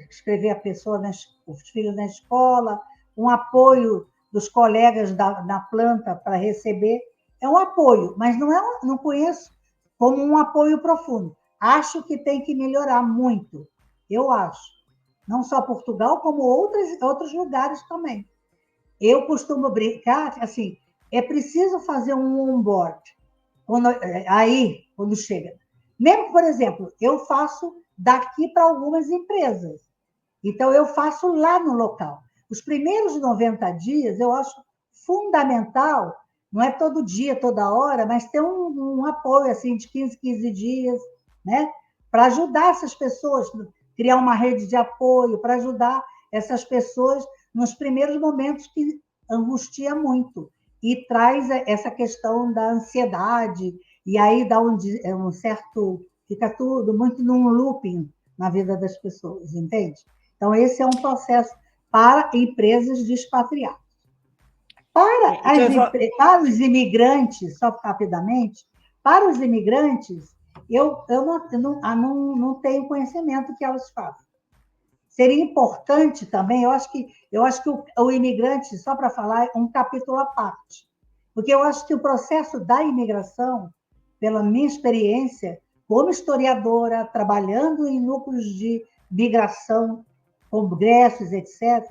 escrever a pessoa, os filhos na escola, um apoio dos colegas na planta para receber. É um apoio, mas não conheço como um apoio profundo. Acho que tem que melhorar muito, eu acho. não só Portugal, como outros lugares também. Eu costumo brincar, assim, é preciso fazer um onboard, quando chega. Mesmo, por exemplo, eu faço daqui para algumas empresas. Então, eu faço lá no local. Os primeiros 90 dias, eu acho fundamental, não é todo dia, toda hora, mas ter um apoio assim, de 15 dias, né? Para ajudar essas pessoas, criar uma rede de apoio, para ajudar essas pessoas nos primeiros momentos que angustia muito e traz essa questão da ansiedade, e aí dá um certo... Fica tudo muito num looping na vida das pessoas, entende? Então, esse é um processo para empresas de expatriados. Para os imigrantes, só rapidamente, para os imigrantes, eu não tenho conhecimento que elas fazem. Seria importante também, eu acho que o imigrante, só para falar, é um capítulo à parte, porque eu acho que o processo da imigração, pela minha experiência, como historiadora, trabalhando em núcleos de migração, congressos, etc.,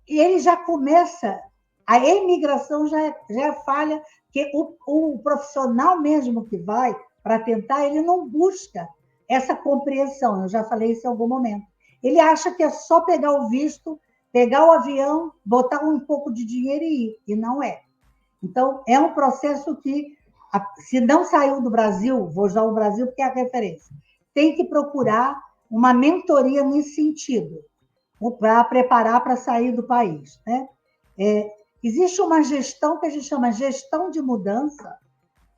e ele já começa, a imigração já é falha, porque o profissional mesmo que vai para tentar, ele não busca essa compreensão, eu já falei isso em algum momento. Ele acha que é só pegar o visto, pegar o avião, botar um pouco de dinheiro e ir, e não é. Então, é um processo que, se não saiu do Brasil, vou usar o Brasil porque é a referência, tem que procurar uma mentoria nesse sentido, para preparar para sair do país, né? Existe uma gestão que a gente chama gestão de mudança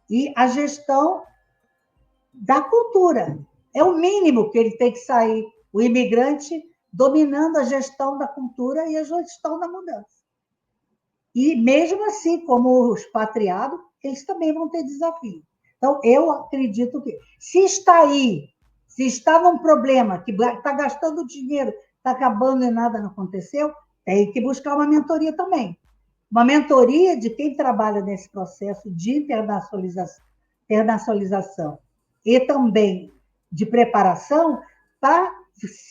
e a gestão da cultura. É o mínimo que ele tem que sair, o imigrante dominando a gestão da cultura e a gestão da mudança. E, mesmo assim, como os expatriados, eles também vão ter desafio. Então, eu acredito que, se está num problema, que está gastando dinheiro, está acabando e nada não aconteceu, tem que buscar uma mentoria também. Uma mentoria de quem trabalha nesse processo de internacionalização e também de preparação para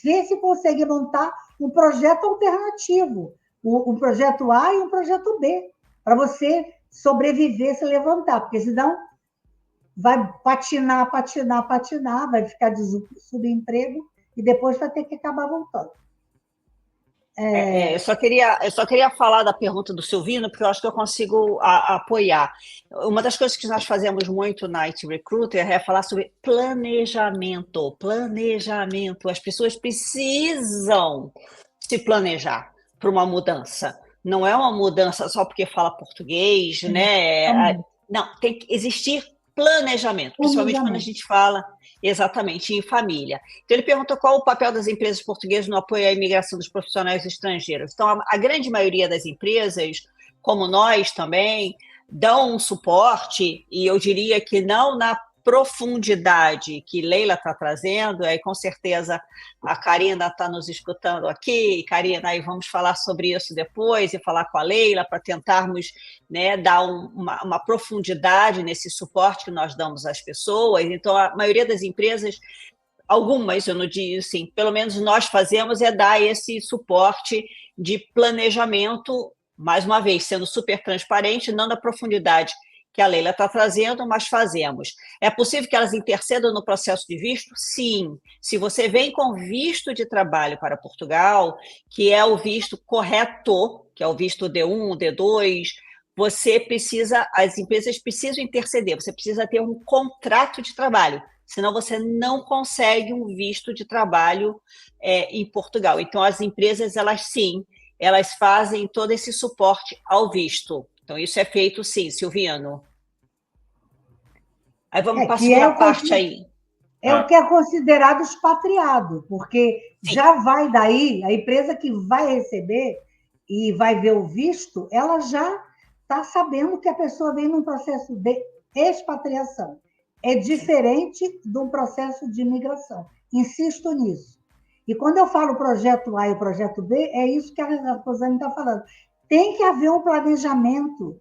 ver se consegue montar um projeto alternativo, um projeto A e um projeto B, para você sobreviver, se levantar, porque senão vai patinar, vai ficar de subemprego e depois vai ter que acabar voltando. Eu só queria falar da pergunta do Silvino, porque eu acho que eu consigo apoiar. Uma das coisas que nós fazemos muito na IT Recruiter é falar sobre planejamento. Planejamento. As pessoas precisam se planejar para uma mudança. Não é uma mudança só porque fala português, né? Não, tem que existir planejamento, principalmente quando a gente fala exatamente em família. Então, ele pergunta qual o papel das empresas portuguesas no apoio à imigração dos profissionais estrangeiros. Então, a grande maioria das empresas, como nós também, dão um suporte, e eu diria que não na profundidade que Leila está trazendo, aí com certeza a Karina está nos escutando aqui, Karina, aí vamos falar sobre isso depois e falar com a Leila para tentarmos, né, dar uma profundidade nesse suporte que nós damos às pessoas. Então, a maioria das empresas, algumas, eu não digo assim, pelo menos nós fazemos é dar esse suporte de planejamento, mais uma vez, sendo super transparente, não da profundidade que a Leila está trazendo, mas fazemos. É possível que elas intercedam no processo de visto? Sim. Se você vem com visto de trabalho para Portugal, que é o visto correto, que é o visto D1, D2, as empresas precisam interceder, você precisa ter um contrato de trabalho, senão você não consegue um visto de trabalho em Portugal. Então, as empresas, elas fazem todo esse suporte ao visto. Então, isso é feito, sim, Silviano. Aí vamos para a segunda parte aí. É o que é considerado expatriado, porque já vai daí, a empresa que vai receber e vai ver o visto, ela já está sabendo que a pessoa vem num processo de expatriação. É diferente de um processo de imigração. Insisto nisso. E quando eu falo projeto A e o projeto B, é isso que a Rosane está falando. Tem que haver um planejamento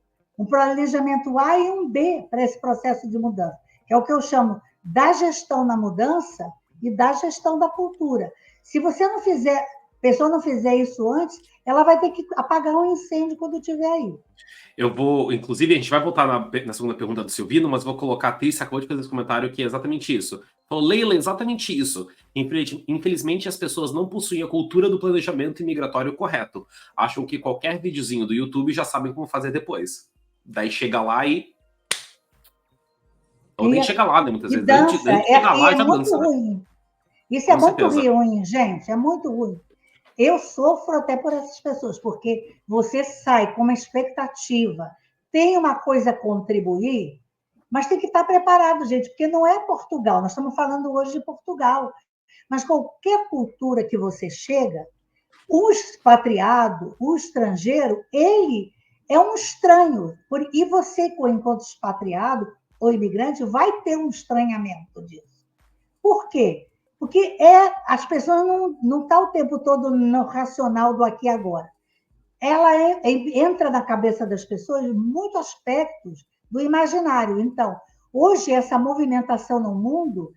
A e um B para esse processo de mudança, que é o que eu chamo da gestão da mudança e da gestão da cultura. Se você não fizer pessoa não fizer isso antes, ela vai ter que apagar um incêndio quando estiver aí. Eu vou, inclusive, a gente vai voltar na segunda pergunta do Silvino, mas vou colocar a Tris acabou de fazer esse comentário que é exatamente isso. Falou, Leila, exatamente isso. Infelizmente, as pessoas não possuem a cultura do planejamento imigratório correto. Acham que qualquer videozinho do YouTube já sabem como fazer depois. Daí chega lá e... Ou nem chega lá, né, muitas vezes. Dança, chega lá e já muito dança, ruim. Né? Isso é muito ruim, gente, é muito ruim. Eu sofro até por essas pessoas, porque você sai com uma expectativa, tem uma coisa a contribuir, mas tem que estar preparado, gente, porque não é Portugal, nós estamos falando hoje de Portugal, mas qualquer cultura que você chega, o expatriado, o estrangeiro, ele é um estranho, e você, enquanto expatriado ou imigrante, vai ter um estranhamento disso. Por quê? Porque as pessoas não estão o tempo todo no racional do aqui e agora. Ela entra na cabeça das pessoas muitos aspectos do imaginário. Então, hoje, essa movimentação no mundo,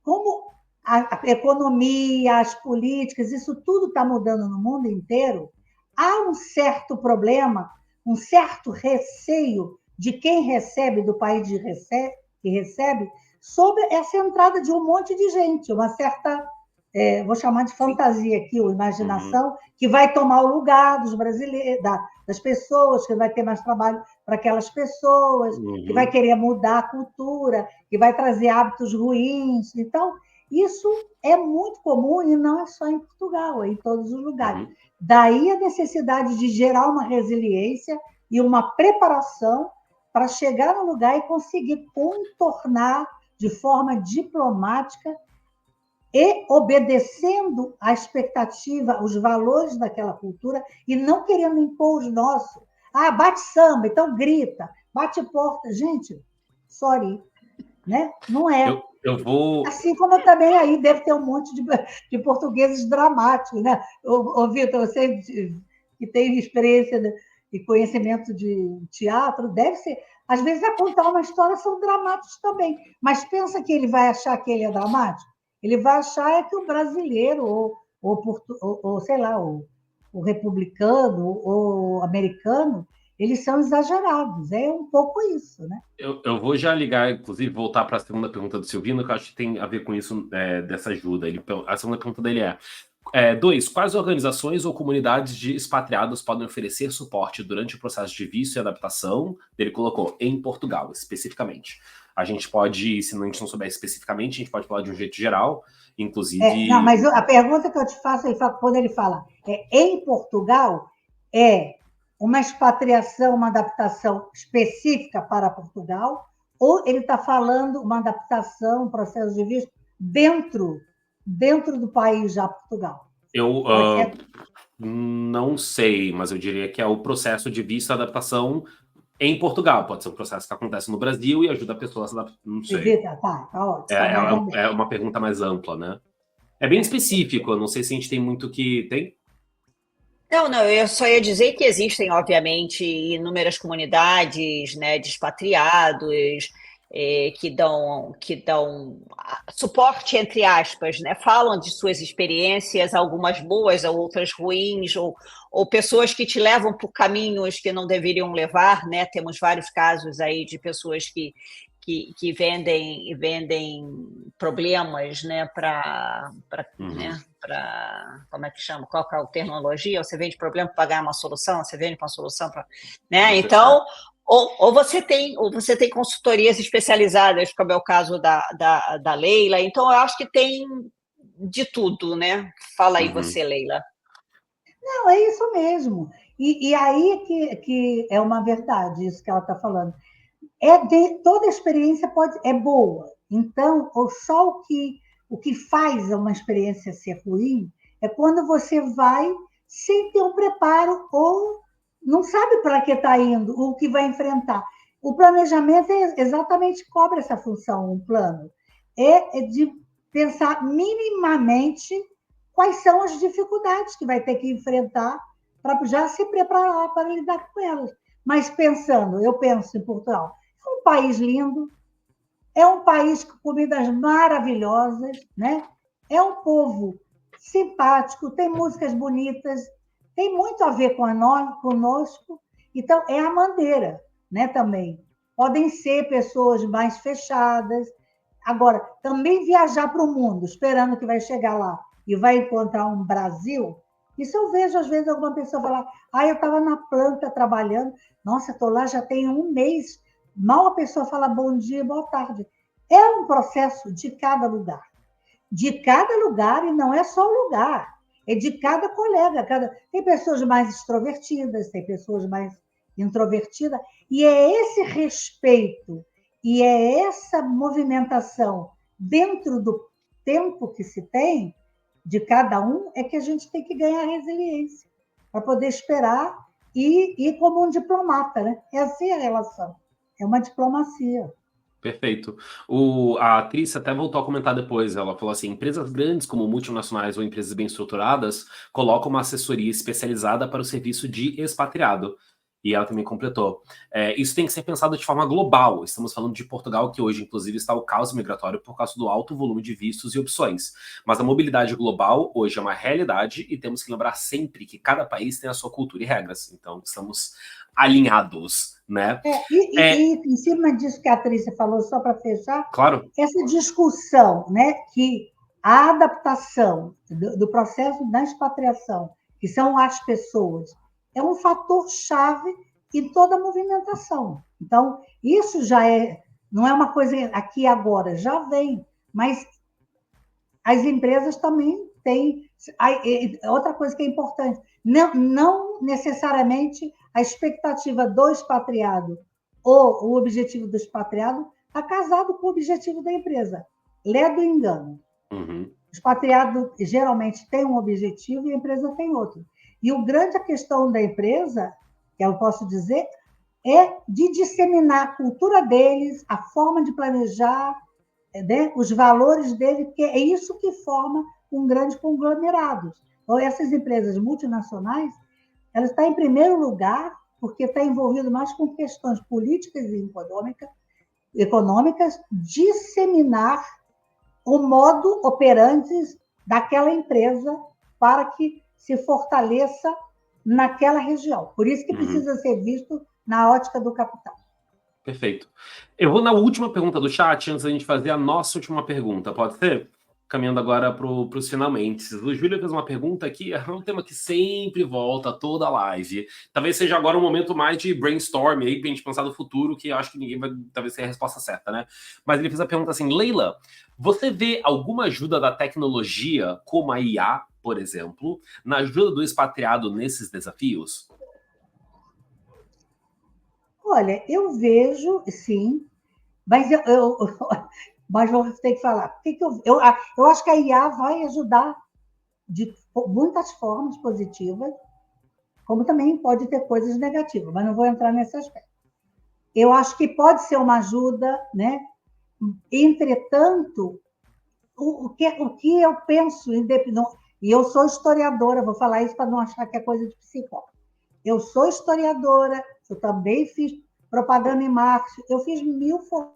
como a economia, as políticas, isso tudo está mudando no mundo inteiro, há um certo problema, um certo receio de quem recebe, do país que recebe, sobre essa entrada de um monte de gente, uma certa, vou chamar de fantasia aqui, ou imaginação, que vai tomar o lugar dos brasileiros, das pessoas, que vai ter mais trabalho para aquelas pessoas, que vai querer mudar a cultura, que vai trazer hábitos ruins. Então, isso é muito comum e não é só em Portugal, é em todos os lugares. Daí a necessidade de gerar uma resiliência e uma preparação para chegar no lugar e conseguir contornar de forma diplomática e obedecendo à expectativa, os valores daquela cultura e não querendo impor os nossos. Ah, bate samba, então grita, bate porta. Gente, sorry, né? Não é. Eu vou... Assim como também aí deve ter um monte de portugueses dramáticos, né? Ô, Vitor, você que tem experiência e conhecimento de teatro, deve ser. Às vezes, a contar uma história são dramáticos também. Mas pensa que ele vai achar que ele é dramático? Ele vai achar que o brasileiro, ou sei lá, o republicano, ou o americano, eles são exagerados. É um pouco isso, né? Eu vou já ligar, inclusive, voltar para a segunda pergunta do Silvino, que eu acho que tem a ver com isso, dessa ajuda. A segunda pergunta dele é: 2. Quais organizações ou comunidades de expatriados podem oferecer suporte durante o processo de visto e adaptação? Ele colocou em Portugal, especificamente. A gente pode, se a gente não souber especificamente, a gente pode falar de um jeito geral, inclusive... não, mas a pergunta que eu te faço, quando ele fala em Portugal, é uma expatriação, uma adaptação específica para Portugal, ou ele está falando uma adaptação, um processo de visto dentro do país já, Portugal? Eu não sei, mas eu diria que é o processo de visto e adaptação em Portugal. Pode ser um processo que acontece no Brasil e ajuda a pessoa a se adaptar. Não sei. Tá ótimo. É uma pergunta mais ampla, né? É bem específico, eu não sei se a gente tem muito que... Tem? Não, eu só ia dizer que existem, obviamente, inúmeras comunidades, né, de expatriados que dão suporte, entre aspas, né, falam de suas experiências, algumas boas, outras ruins, ou pessoas que te levam por caminhos que não deveriam levar, né? Temos vários casos aí de pessoas que vendem problemas, né, né, como é que chama? Qual que é a terminologia? Você vende problema para pagar uma solução, você vende para uma solução para, né? Então, ou você tem consultorias especializadas, como é o caso da Leila. Então, eu acho que tem de tudo, né? Fala aí você, Leila. Não, é isso mesmo. E aí que é uma verdade isso que ela está falando. Toda experiência é boa. Então, só o que faz uma experiência ser ruim é quando você vai sem ter um preparo ou não sabe para que está indo, o que vai enfrentar. O planejamento exatamente cobre essa função, um plano. É de pensar minimamente quais são as dificuldades que vai ter que enfrentar para já se preparar para lidar com elas. Mas eu penso em Portugal, é um país lindo, é um país com comidas maravilhosas, né? É um povo simpático, tem músicas bonitas, tem muito a ver conosco. Então, é a maneira, né, também. Podem ser pessoas mais fechadas. Agora, também viajar para o mundo, esperando que vai chegar lá e vai encontrar um Brasil. Isso eu vejo, às vezes, alguma pessoa falar: eu estava na planta trabalhando, nossa, estou lá já tem um mês. Mal a pessoa fala bom dia, boa tarde. É um processo de cada lugar. De cada lugar, e não é só o lugar, é de cada colega. Tem pessoas mais extrovertidas, tem pessoas mais introvertidas, e é esse respeito e é essa movimentação dentro do tempo que se tem de cada um é que a gente tem que ganhar resiliência para poder esperar e ir como um diplomata, né? É assim a relação, é uma diplomacia. Perfeito. A atriz até voltou a comentar depois. Ela falou assim: empresas grandes, como multinacionais ou empresas bem estruturadas, colocam uma assessoria especializada para o serviço de expatriado. E ela também completou: isso tem que ser pensado de forma global. Estamos falando de Portugal, que hoje, inclusive, está o caos migratório por causa do alto volume de vistos e opções. Mas a mobilidade global hoje é uma realidade e temos que lembrar sempre que cada país tem a sua cultura e regras. Então, estamos alinhados, né? E em cima disso que a Trícia falou, só para fechar, claro, essa discussão, né, que a adaptação do processo da expatriação, que são as pessoas, é um fator chave em toda a movimentação. Então, isso já não é uma coisa aqui e agora, já vem, mas as empresas também têm. Outra coisa que é importante, não necessariamente a expectativa do expatriado ou o objetivo do expatriado está casado com o objetivo da empresa. Lé do engano. Uhum. O expatriado geralmente tem um objetivo e a empresa tem outro. E a grande questão da empresa, que eu posso dizer, é de disseminar a cultura deles, a forma de planejar, né, os valores dele, porque é isso que forma um grande conglomerado. Então, essas empresas multinacionais, elas estão em primeiro lugar porque está envolvido mais com questões políticas e econômicas, disseminar o modo operandi daquela empresa para que se fortaleça naquela região. Por isso que precisa ser visto na ótica do capital. Perfeito. Eu vou na última pergunta do chat, antes da gente fazer a nossa última pergunta, pode ser? Caminhando agora para os finalmente. O Júlio fez uma pergunta que é um tema que sempre volta toda a live. Talvez seja agora um momento mais de brainstorm aí, para a gente pensar no futuro, que eu acho que ninguém vai talvez ter a resposta certa, né? Mas ele fez a pergunta assim: Leila, você vê alguma ajuda da tecnologia, como a IA, por exemplo, na ajuda do expatriado nesses desafios? Olha, eu vejo, sim, mas mas vou ter que falar. Porque eu acho que a IA vai ajudar de muitas formas positivas, como também pode ter coisas negativas, mas não vou entrar nesse aspecto. Eu acho que pode ser uma ajuda, né? Entretanto, o que eu penso, e eu sou historiadora, vou falar isso para não achar que é coisa de psicólogo. Eu sou historiadora, eu também fiz propaganda em marketing, eu fiz 1000 formações.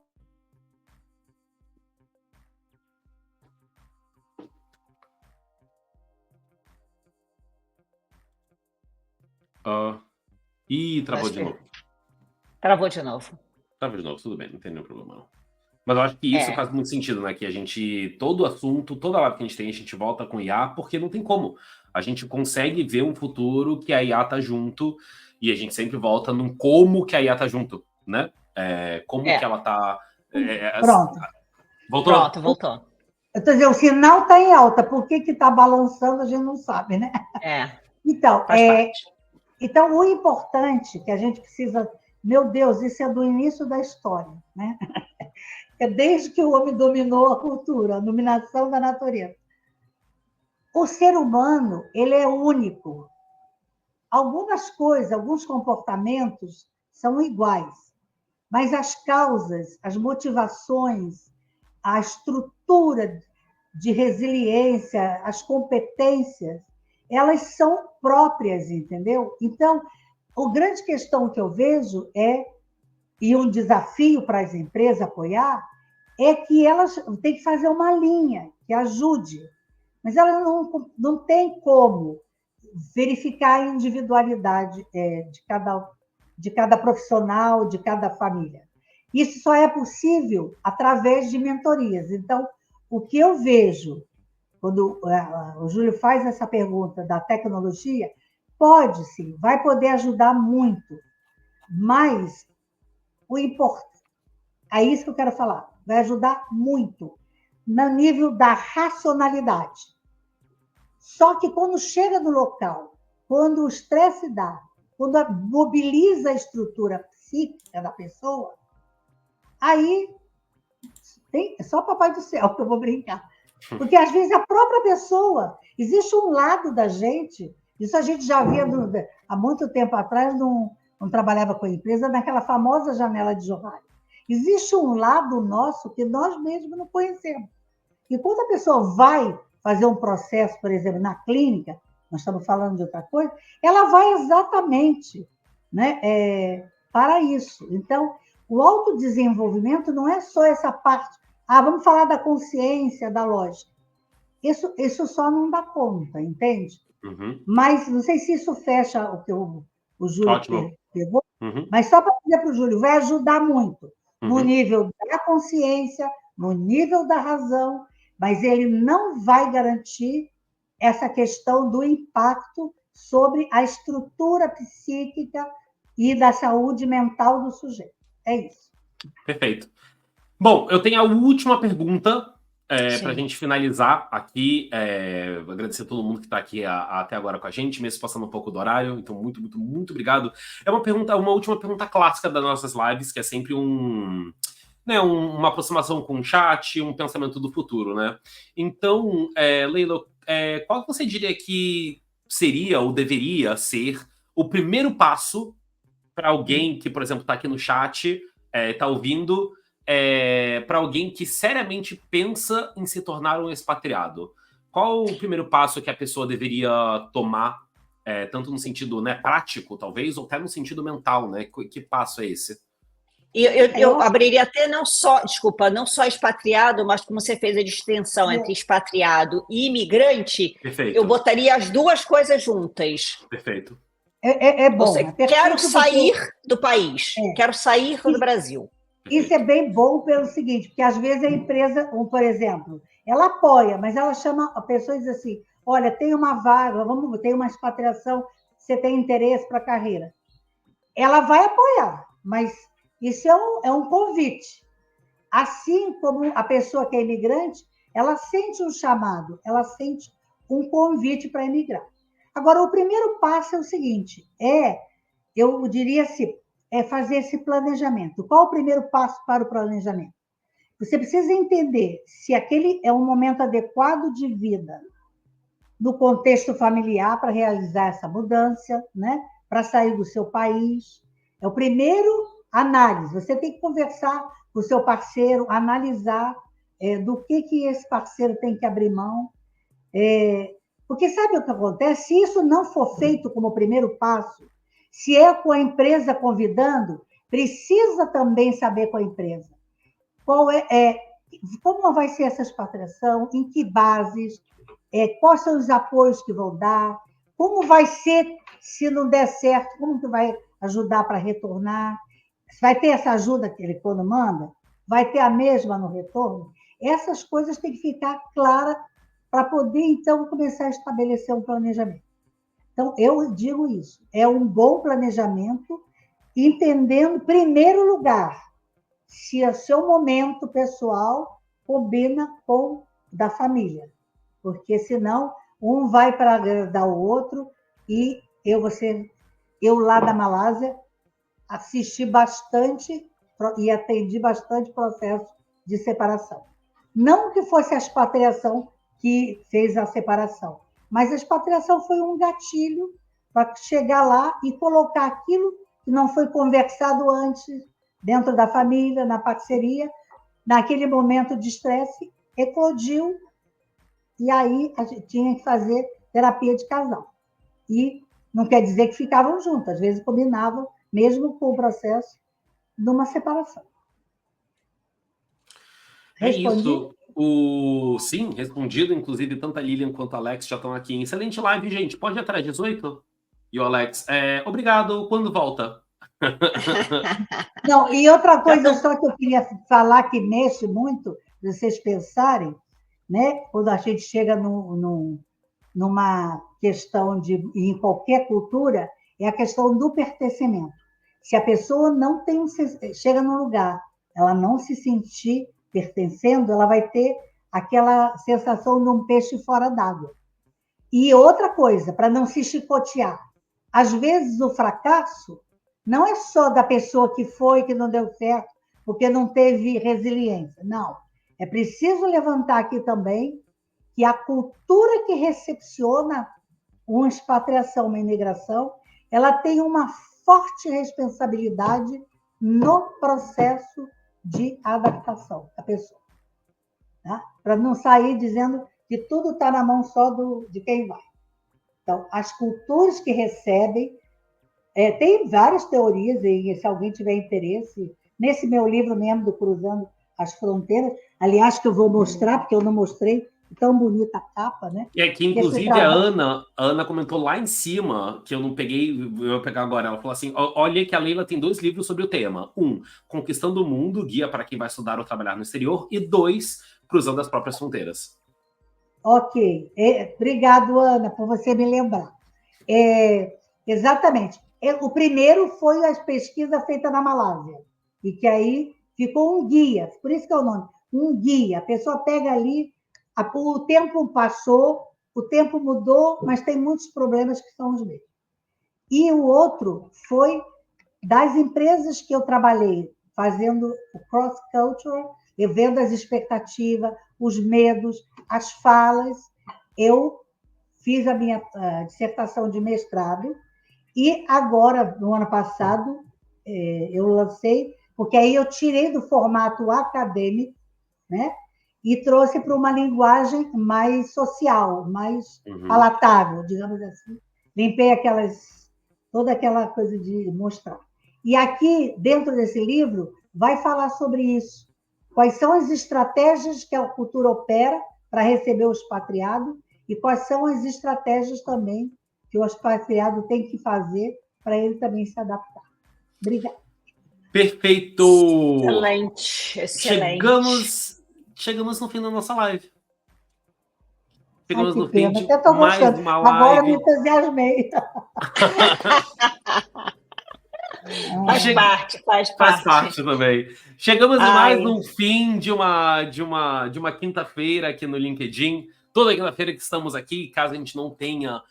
Travou de novo. Travou de novo. Travou de novo, tudo bem, não tem nenhum problema não. Mas eu acho que isso faz muito sentido, né? Que a gente, todo assunto, toda live que a gente volta com IA, porque não tem como. A gente consegue ver um futuro que a IA tá junto, e a gente sempre volta num como que a IA tá junto, né? Como que ela tá... Pronto. Voltou? Pronto, voltou. Eu estou dizendo, o sinal está em alta, por que está balançando, a gente não sabe, né? Então, então, o importante que a gente precisa... Meu Deus, isso é do início da história, né? É desde que o homem dominou a cultura, a dominação da natureza. O ser humano, ele é único. Algumas coisas, alguns comportamentos são iguais, mas as causas, as motivações, a estrutura de resiliência, as competências, elas são próprias, entendeu? Então, a grande questão que eu vejo e um desafio para as empresas apoiar, é que elas têm que fazer uma linha que ajude. mas ela não tem como verificar a individualidade de cada profissional, de cada família. Isso só é possível através de mentorias. Então, o que eu vejo, quando o Júlio faz essa pergunta da tecnologia, pode sim, vai poder ajudar muito, mas o importante, é isso que eu quero falar, vai ajudar muito no nível da racionalidade. Só que quando chega no local, quando o estresse dá, quando mobiliza a estrutura psíquica da pessoa, aí é só Papai do Céu que eu vou brincar. Porque, às vezes, a própria pessoa, existe um lado da gente, isso a gente já via há muito tempo atrás, não trabalhava com a empresa, naquela famosa janela de jornal. Existe um lado nosso que nós mesmos não conhecemos. E quando a pessoa vai fazer um processo, por exemplo, na clínica, nós estamos falando de outra coisa, ela vai exatamente, né, para isso. Então, o autodesenvolvimento não é só essa parte, vamos falar da consciência, da lógica. Isso só não dá conta, entende? Uhum. Mas não sei se isso fecha o que o Júlio pegou, mas só para dizer para o Júlio, vai ajudar muito no nível da consciência, no nível da razão, mas ele não vai garantir essa questão do impacto sobre a estrutura psíquica e da saúde mental do sujeito. É isso. Perfeito. Bom, eu tenho a última pergunta para a gente finalizar aqui. Agradecer a todo mundo que está aqui até agora com a gente, mesmo passando um pouco do horário. Então, muito, muito, muito obrigado. É uma última pergunta clássica das nossas lives, que é sempre uma aproximação com o chat, um pensamento do futuro, né? Então, Leila, qual você diria que seria ou deveria ser o primeiro passo para alguém que, por exemplo, está aqui no chat, está ouvindo, para alguém que seriamente pensa em se tornar um expatriado? Qual o primeiro passo que a pessoa deveria tomar, tanto no sentido, né, prático, talvez, ou até no sentido mental, né? Que passo é esse? Eu abriria até não só expatriado, mas como você fez a distinção entre expatriado e imigrante, Perfeito. eu botaria as duas coisas juntas. Perfeito. É bom. Quero sair do país, quero sair do Brasil. Isso é bem bom pelo seguinte, porque às vezes a empresa, por exemplo, ela apoia, mas ela chama a pessoa e diz assim, olha, tem uma vaga, tem uma expatriação, você tem interesse para a carreira. Ela vai apoiar, mas isso é um convite. Assim como a pessoa que é imigrante, ela sente um chamado, ela sente um convite para emigrar. Agora, o primeiro passo é o seguinte, eu diria assim, fazer esse planejamento. Qual o primeiro passo para o planejamento? Você precisa entender se aquele é um momento adequado de vida no contexto familiar para realizar essa mudança, né? Para sair do seu país. É o primeiro análise. Você tem que conversar com o seu parceiro, analisar do que esse parceiro tem que abrir mão. Porque sabe o que acontece? Se isso não for feito como primeiro passo, se é com a empresa convidando, precisa também saber com a empresa como vai ser essa expatriação, em que bases, quais são os apoios que vão dar, como vai ser, se não der certo, como que vai ajudar para retornar, vai ter essa ajuda que ele quando manda, vai ter a mesma no retorno. Essas coisas têm que ficar claras para poder, então, começar a estabelecer um planejamento. Então, eu digo isso, é um bom planejamento, entendendo, em primeiro lugar, se o seu momento pessoal combina com o da família. Porque, senão, um vai para agradar o outro e eu lá da Malásia, assisti bastante e atendi bastante processo de separação. Não que fosse a expatriação que fez a separação, mas a expatriação foi um gatilho para chegar lá e colocar aquilo que não foi conversado antes, dentro da família, na parceria, naquele momento de estresse, eclodiu, e aí a gente tinha que fazer terapia de casal. E não quer dizer que ficavam juntos, às vezes combinavam, mesmo com o processo de uma separação. Respondi? Sim, respondido. Inclusive, tanto a Lilian quanto a Alex já estão aqui. Excelente live, gente. Pode ir atrás 18? E o Alex, obrigado. Quando volta? Não, e outra coisa só que eu queria falar que mexe muito, vocês pensarem, né? Quando a gente chega numa questão em qualquer cultura, é a questão do pertencimento. Se a pessoa não chega num lugar, ela não se sentir pertencendo, ela vai ter aquela sensação de um peixe fora d'água. E outra coisa, para não se chicotear, às vezes o fracasso não é só da pessoa que foi, que não deu certo, porque não teve resiliência. Não. É preciso levantar aqui também que a cultura que recepciona uma expatriação, uma imigração, ela tem uma forte responsabilidade no processo de adaptação da pessoa. Tá? Para não sair dizendo que tudo está na mão só de quem vai. Então, as culturas que recebem, tem várias teorias, e se alguém tiver interesse, nesse meu livro mesmo, do Cruzando as Fronteiras, aliás, que eu vou mostrar, porque eu não mostrei, tão bonita a capa, né? E aqui, inclusive, a Ana comentou lá em cima, que eu não peguei, eu vou pegar agora. Ela falou assim: olha que a Leila tem 2 livros sobre o tema. 1, Conquistando o Mundo, guia para quem vai estudar ou trabalhar no exterior. E 2, Cruzando as Próprias Fronteiras. Ok. Obrigado, Ana, por você me lembrar. Exatamente. O primeiro foi a pesquisa feita na Malásia, e que aí ficou um guia, por isso que é o nome, um guia. A pessoa pega ali, o tempo passou, o tempo mudou, mas tem muitos problemas que são os mesmos. E o outro foi das empresas que eu trabalhei, fazendo o cross-cultural, vendo as expectativas, os medos, as falas. Eu fiz a minha dissertação de mestrado e agora, no ano passado, eu lancei, porque aí eu tirei do formato acadêmico, né, e trouxe para uma linguagem mais social, mais palatável, digamos assim. Limpei toda aquela coisa de mostrar. E aqui, dentro desse livro, vai falar sobre isso. Quais são as estratégias que a cultura opera para receber o expatriado e quais são as estratégias também que o expatriado tem que fazer para ele também se adaptar. Obrigada. Perfeito! Excelente, excelente. Chegamos no fim da nossa live. Chegamos no fim de mais uma live. Agora me entusiasmei. Faz parte também. Chegamos em mais um fim de uma quinta-feira aqui no LinkedIn. Toda quinta-feira que estamos aqui, caso a gente não tenha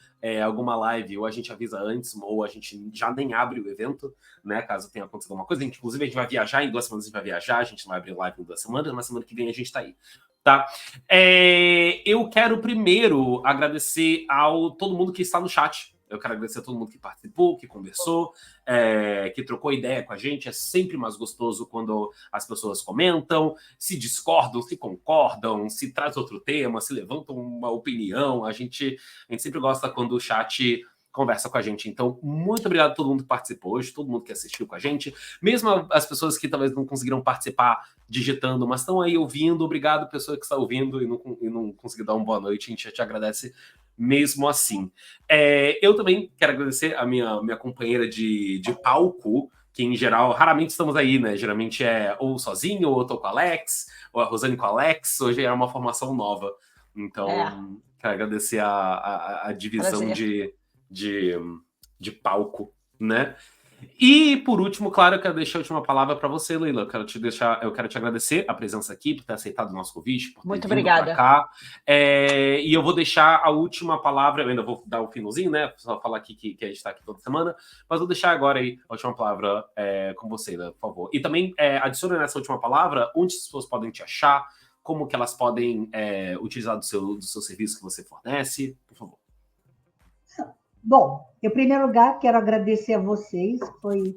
alguma live, ou a gente avisa antes, ou a gente já nem abre o evento, né? Caso tenha acontecido alguma coisa. Inclusive, a gente vai viajar, em 2 semanas a gente vai viajar, a gente não vai abrir live em 2 semanas, na semana que vem a gente tá aí. Tá? Eu quero primeiro agradecer todo mundo que está no chat. Eu quero agradecer a todo mundo que participou, que conversou, que trocou ideia com a gente. É sempre mais gostoso quando as pessoas comentam, se discordam, se concordam, se traz outro tema, se levantam uma opinião. A gente sempre gosta quando o chat conversa com a gente. Então, muito obrigado a todo mundo que participou hoje, todo mundo que assistiu com a gente. Mesmo as pessoas que talvez não conseguiram participar digitando, mas estão aí ouvindo. Obrigado, pessoa que está ouvindo e não conseguiu dar uma boa noite. A gente já te agradece mesmo assim. Eu também quero agradecer a minha companheira de palco, que em geral, raramente estamos aí, né? Geralmente é ou sozinho, ou eu tô com a Alex, ou a Rosane com a Alex. Hoje é uma formação nova. Então, quero agradecer a divisão de palco, né? E, por último, claro, eu quero deixar a última palavra para você, Leila. Eu quero te agradecer a presença aqui, por ter aceitado o nosso convite, por ter Muito vindo obrigada. para cá. E eu vou deixar a última palavra, eu ainda vou dar o finalzinho, né? Só falar aqui que a gente está aqui toda semana, mas vou deixar agora aí a última palavra com você, Leila, por favor. E também adicione nessa última palavra onde as pessoas podem te achar, como que elas podem utilizar do seu serviço que você fornece, por favor. Bom, em primeiro lugar, quero agradecer a vocês, foi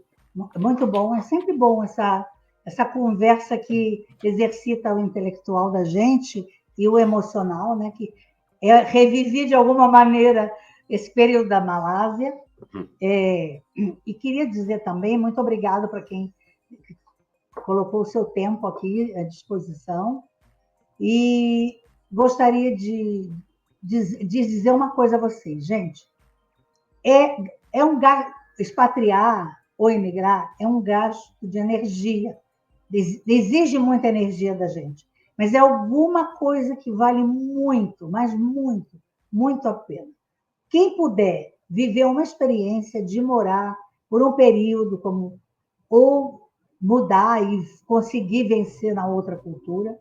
muito bom, é sempre bom essa conversa que exercita o intelectual da gente e o emocional, né? Que revivi de alguma maneira esse período da Malásia. E queria dizer também, muito obrigada para quem colocou o seu tempo aqui à disposição. E gostaria de dizer uma coisa a vocês, gente. Expatriar ou emigrar é um gasto de energia. Exige muita energia da gente. Mas é alguma coisa que vale muito, mas muito, muito a pena. Quem puder viver uma experiência de morar por um período, ou mudar e conseguir vencer na outra cultura,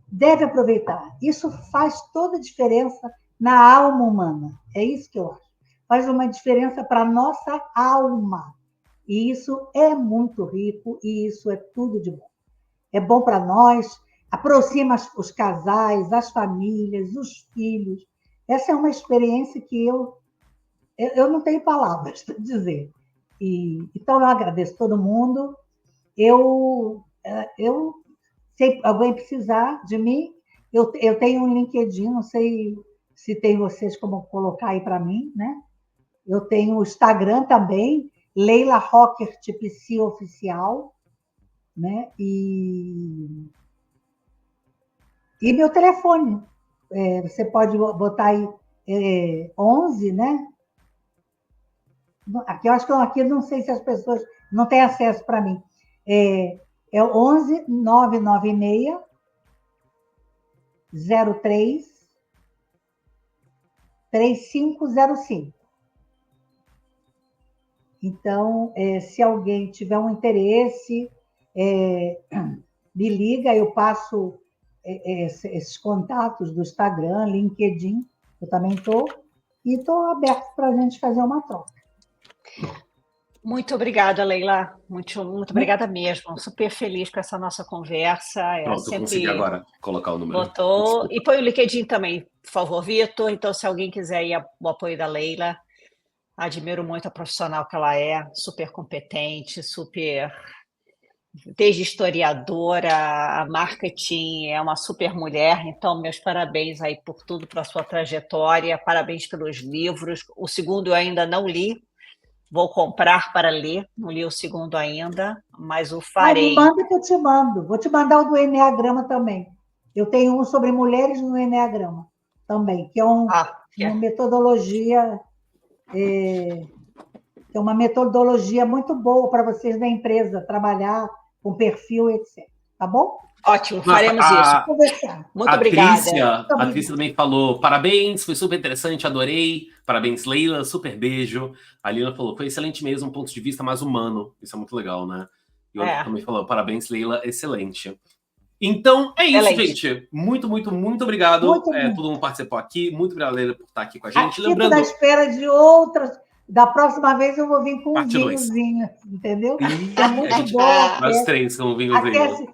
deve aproveitar. Isso faz toda a diferença na alma humana. É isso que eu acho. Faz uma diferença para a nossa alma. E isso é muito rico e isso é tudo de bom. É bom para nós, aproxima os casais, as famílias, os filhos. Essa é uma experiência que eu não tenho palavras para dizer. Então, eu agradeço todo mundo. Se alguém precisar de mim, eu tenho um LinkedIn, não sei se tem vocês como colocar aí para mim, né? Eu tenho o Instagram também, Leila Rockert PC Oficial, né? E meu telefone, você pode botar aí 11, né? Aqui, eu acho que aqui não sei se as pessoas não têm acesso para mim. É 11 996 03 3505. Então, se alguém tiver um interesse, me liga, eu passo esses contatos do Instagram, LinkedIn, eu também estou, e estou aberto para a gente fazer uma troca. Muito obrigada, Leila. Muito, muito obrigada mesmo. Super feliz com essa nossa conversa. Pronto, eu consegui agora colocar o número. Botou. E põe o LinkedIn também, por favor, Vitor. Então, se alguém quiser ir o apoio da Leila, admiro muito a profissional que ela é, super competente, desde historiadora a marketing, é uma super mulher. Então, meus parabéns aí por tudo, pela sua trajetória, parabéns pelos livros. O segundo eu ainda não li, vou comprar para ler, não li o segundo ainda, mas o farei. Me manda que eu te mando. Vou te mandar o do Enneagrama também. Eu tenho um sobre mulheres no Enneagrama também, que é uma metodologia, é uma metodologia muito boa para vocês da empresa trabalhar com perfil, etc. Tá bom? Ótimo, faremos isso. Muito obrigada. A Trícia também falou, parabéns, foi super interessante, adorei. Parabéns, Leila, super beijo. A Lila falou, foi excelente mesmo, um ponto de vista mais humano. Isso é muito legal, né? E outra também falou, parabéns, Leila, excelente. Então, é isso, gente. Muito, muito, muito obrigado. Todo mundo participou aqui. Muito obrigado, Leila, por estar aqui com a gente. Lembrando, na espera de outras. Da próxima vez eu vou vir com um vinhozinho, entendeu? É muito bom. Nós três com um vinhozinho.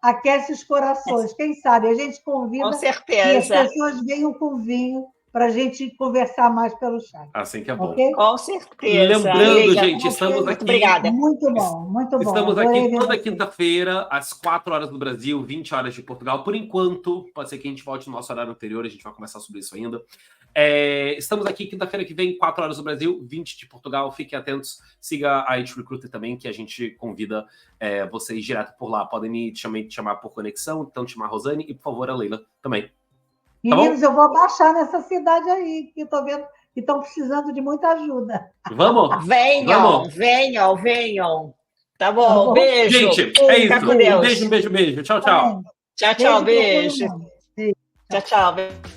Aquece os corações. Quem sabe? A gente convida com certeza. Que as pessoas venham com vinho para a gente conversar mais pelo chat. Assim que é bom. Okay? Com certeza. Lembrando, gente, estamos aqui... Muito obrigada. Muito bom, muito bom. Estamos aqui toda quinta-feira, às 4 horas do Brasil, 20 horas de Portugal. Por enquanto, pode ser que a gente volte no nosso horário anterior, a gente vai conversar sobre isso ainda. Estamos aqui quinta-feira que vem, 4 horas do Brasil, 20 de Portugal. Fiquem atentos, siga a IT Recruiter também, que a gente convida vocês direto por lá. Podem me chamar por conexão, então chamar a Rosane e, por favor, a Leila também. Meninos, eu vou baixar nessa cidade aí, que estou vendo que estão precisando de muita ajuda. Vamos? Venham. Tá bom, beijo. Gente, é isso. Um beijo. Tchau, tchau. Tchau, beijo. Tchau, beijo.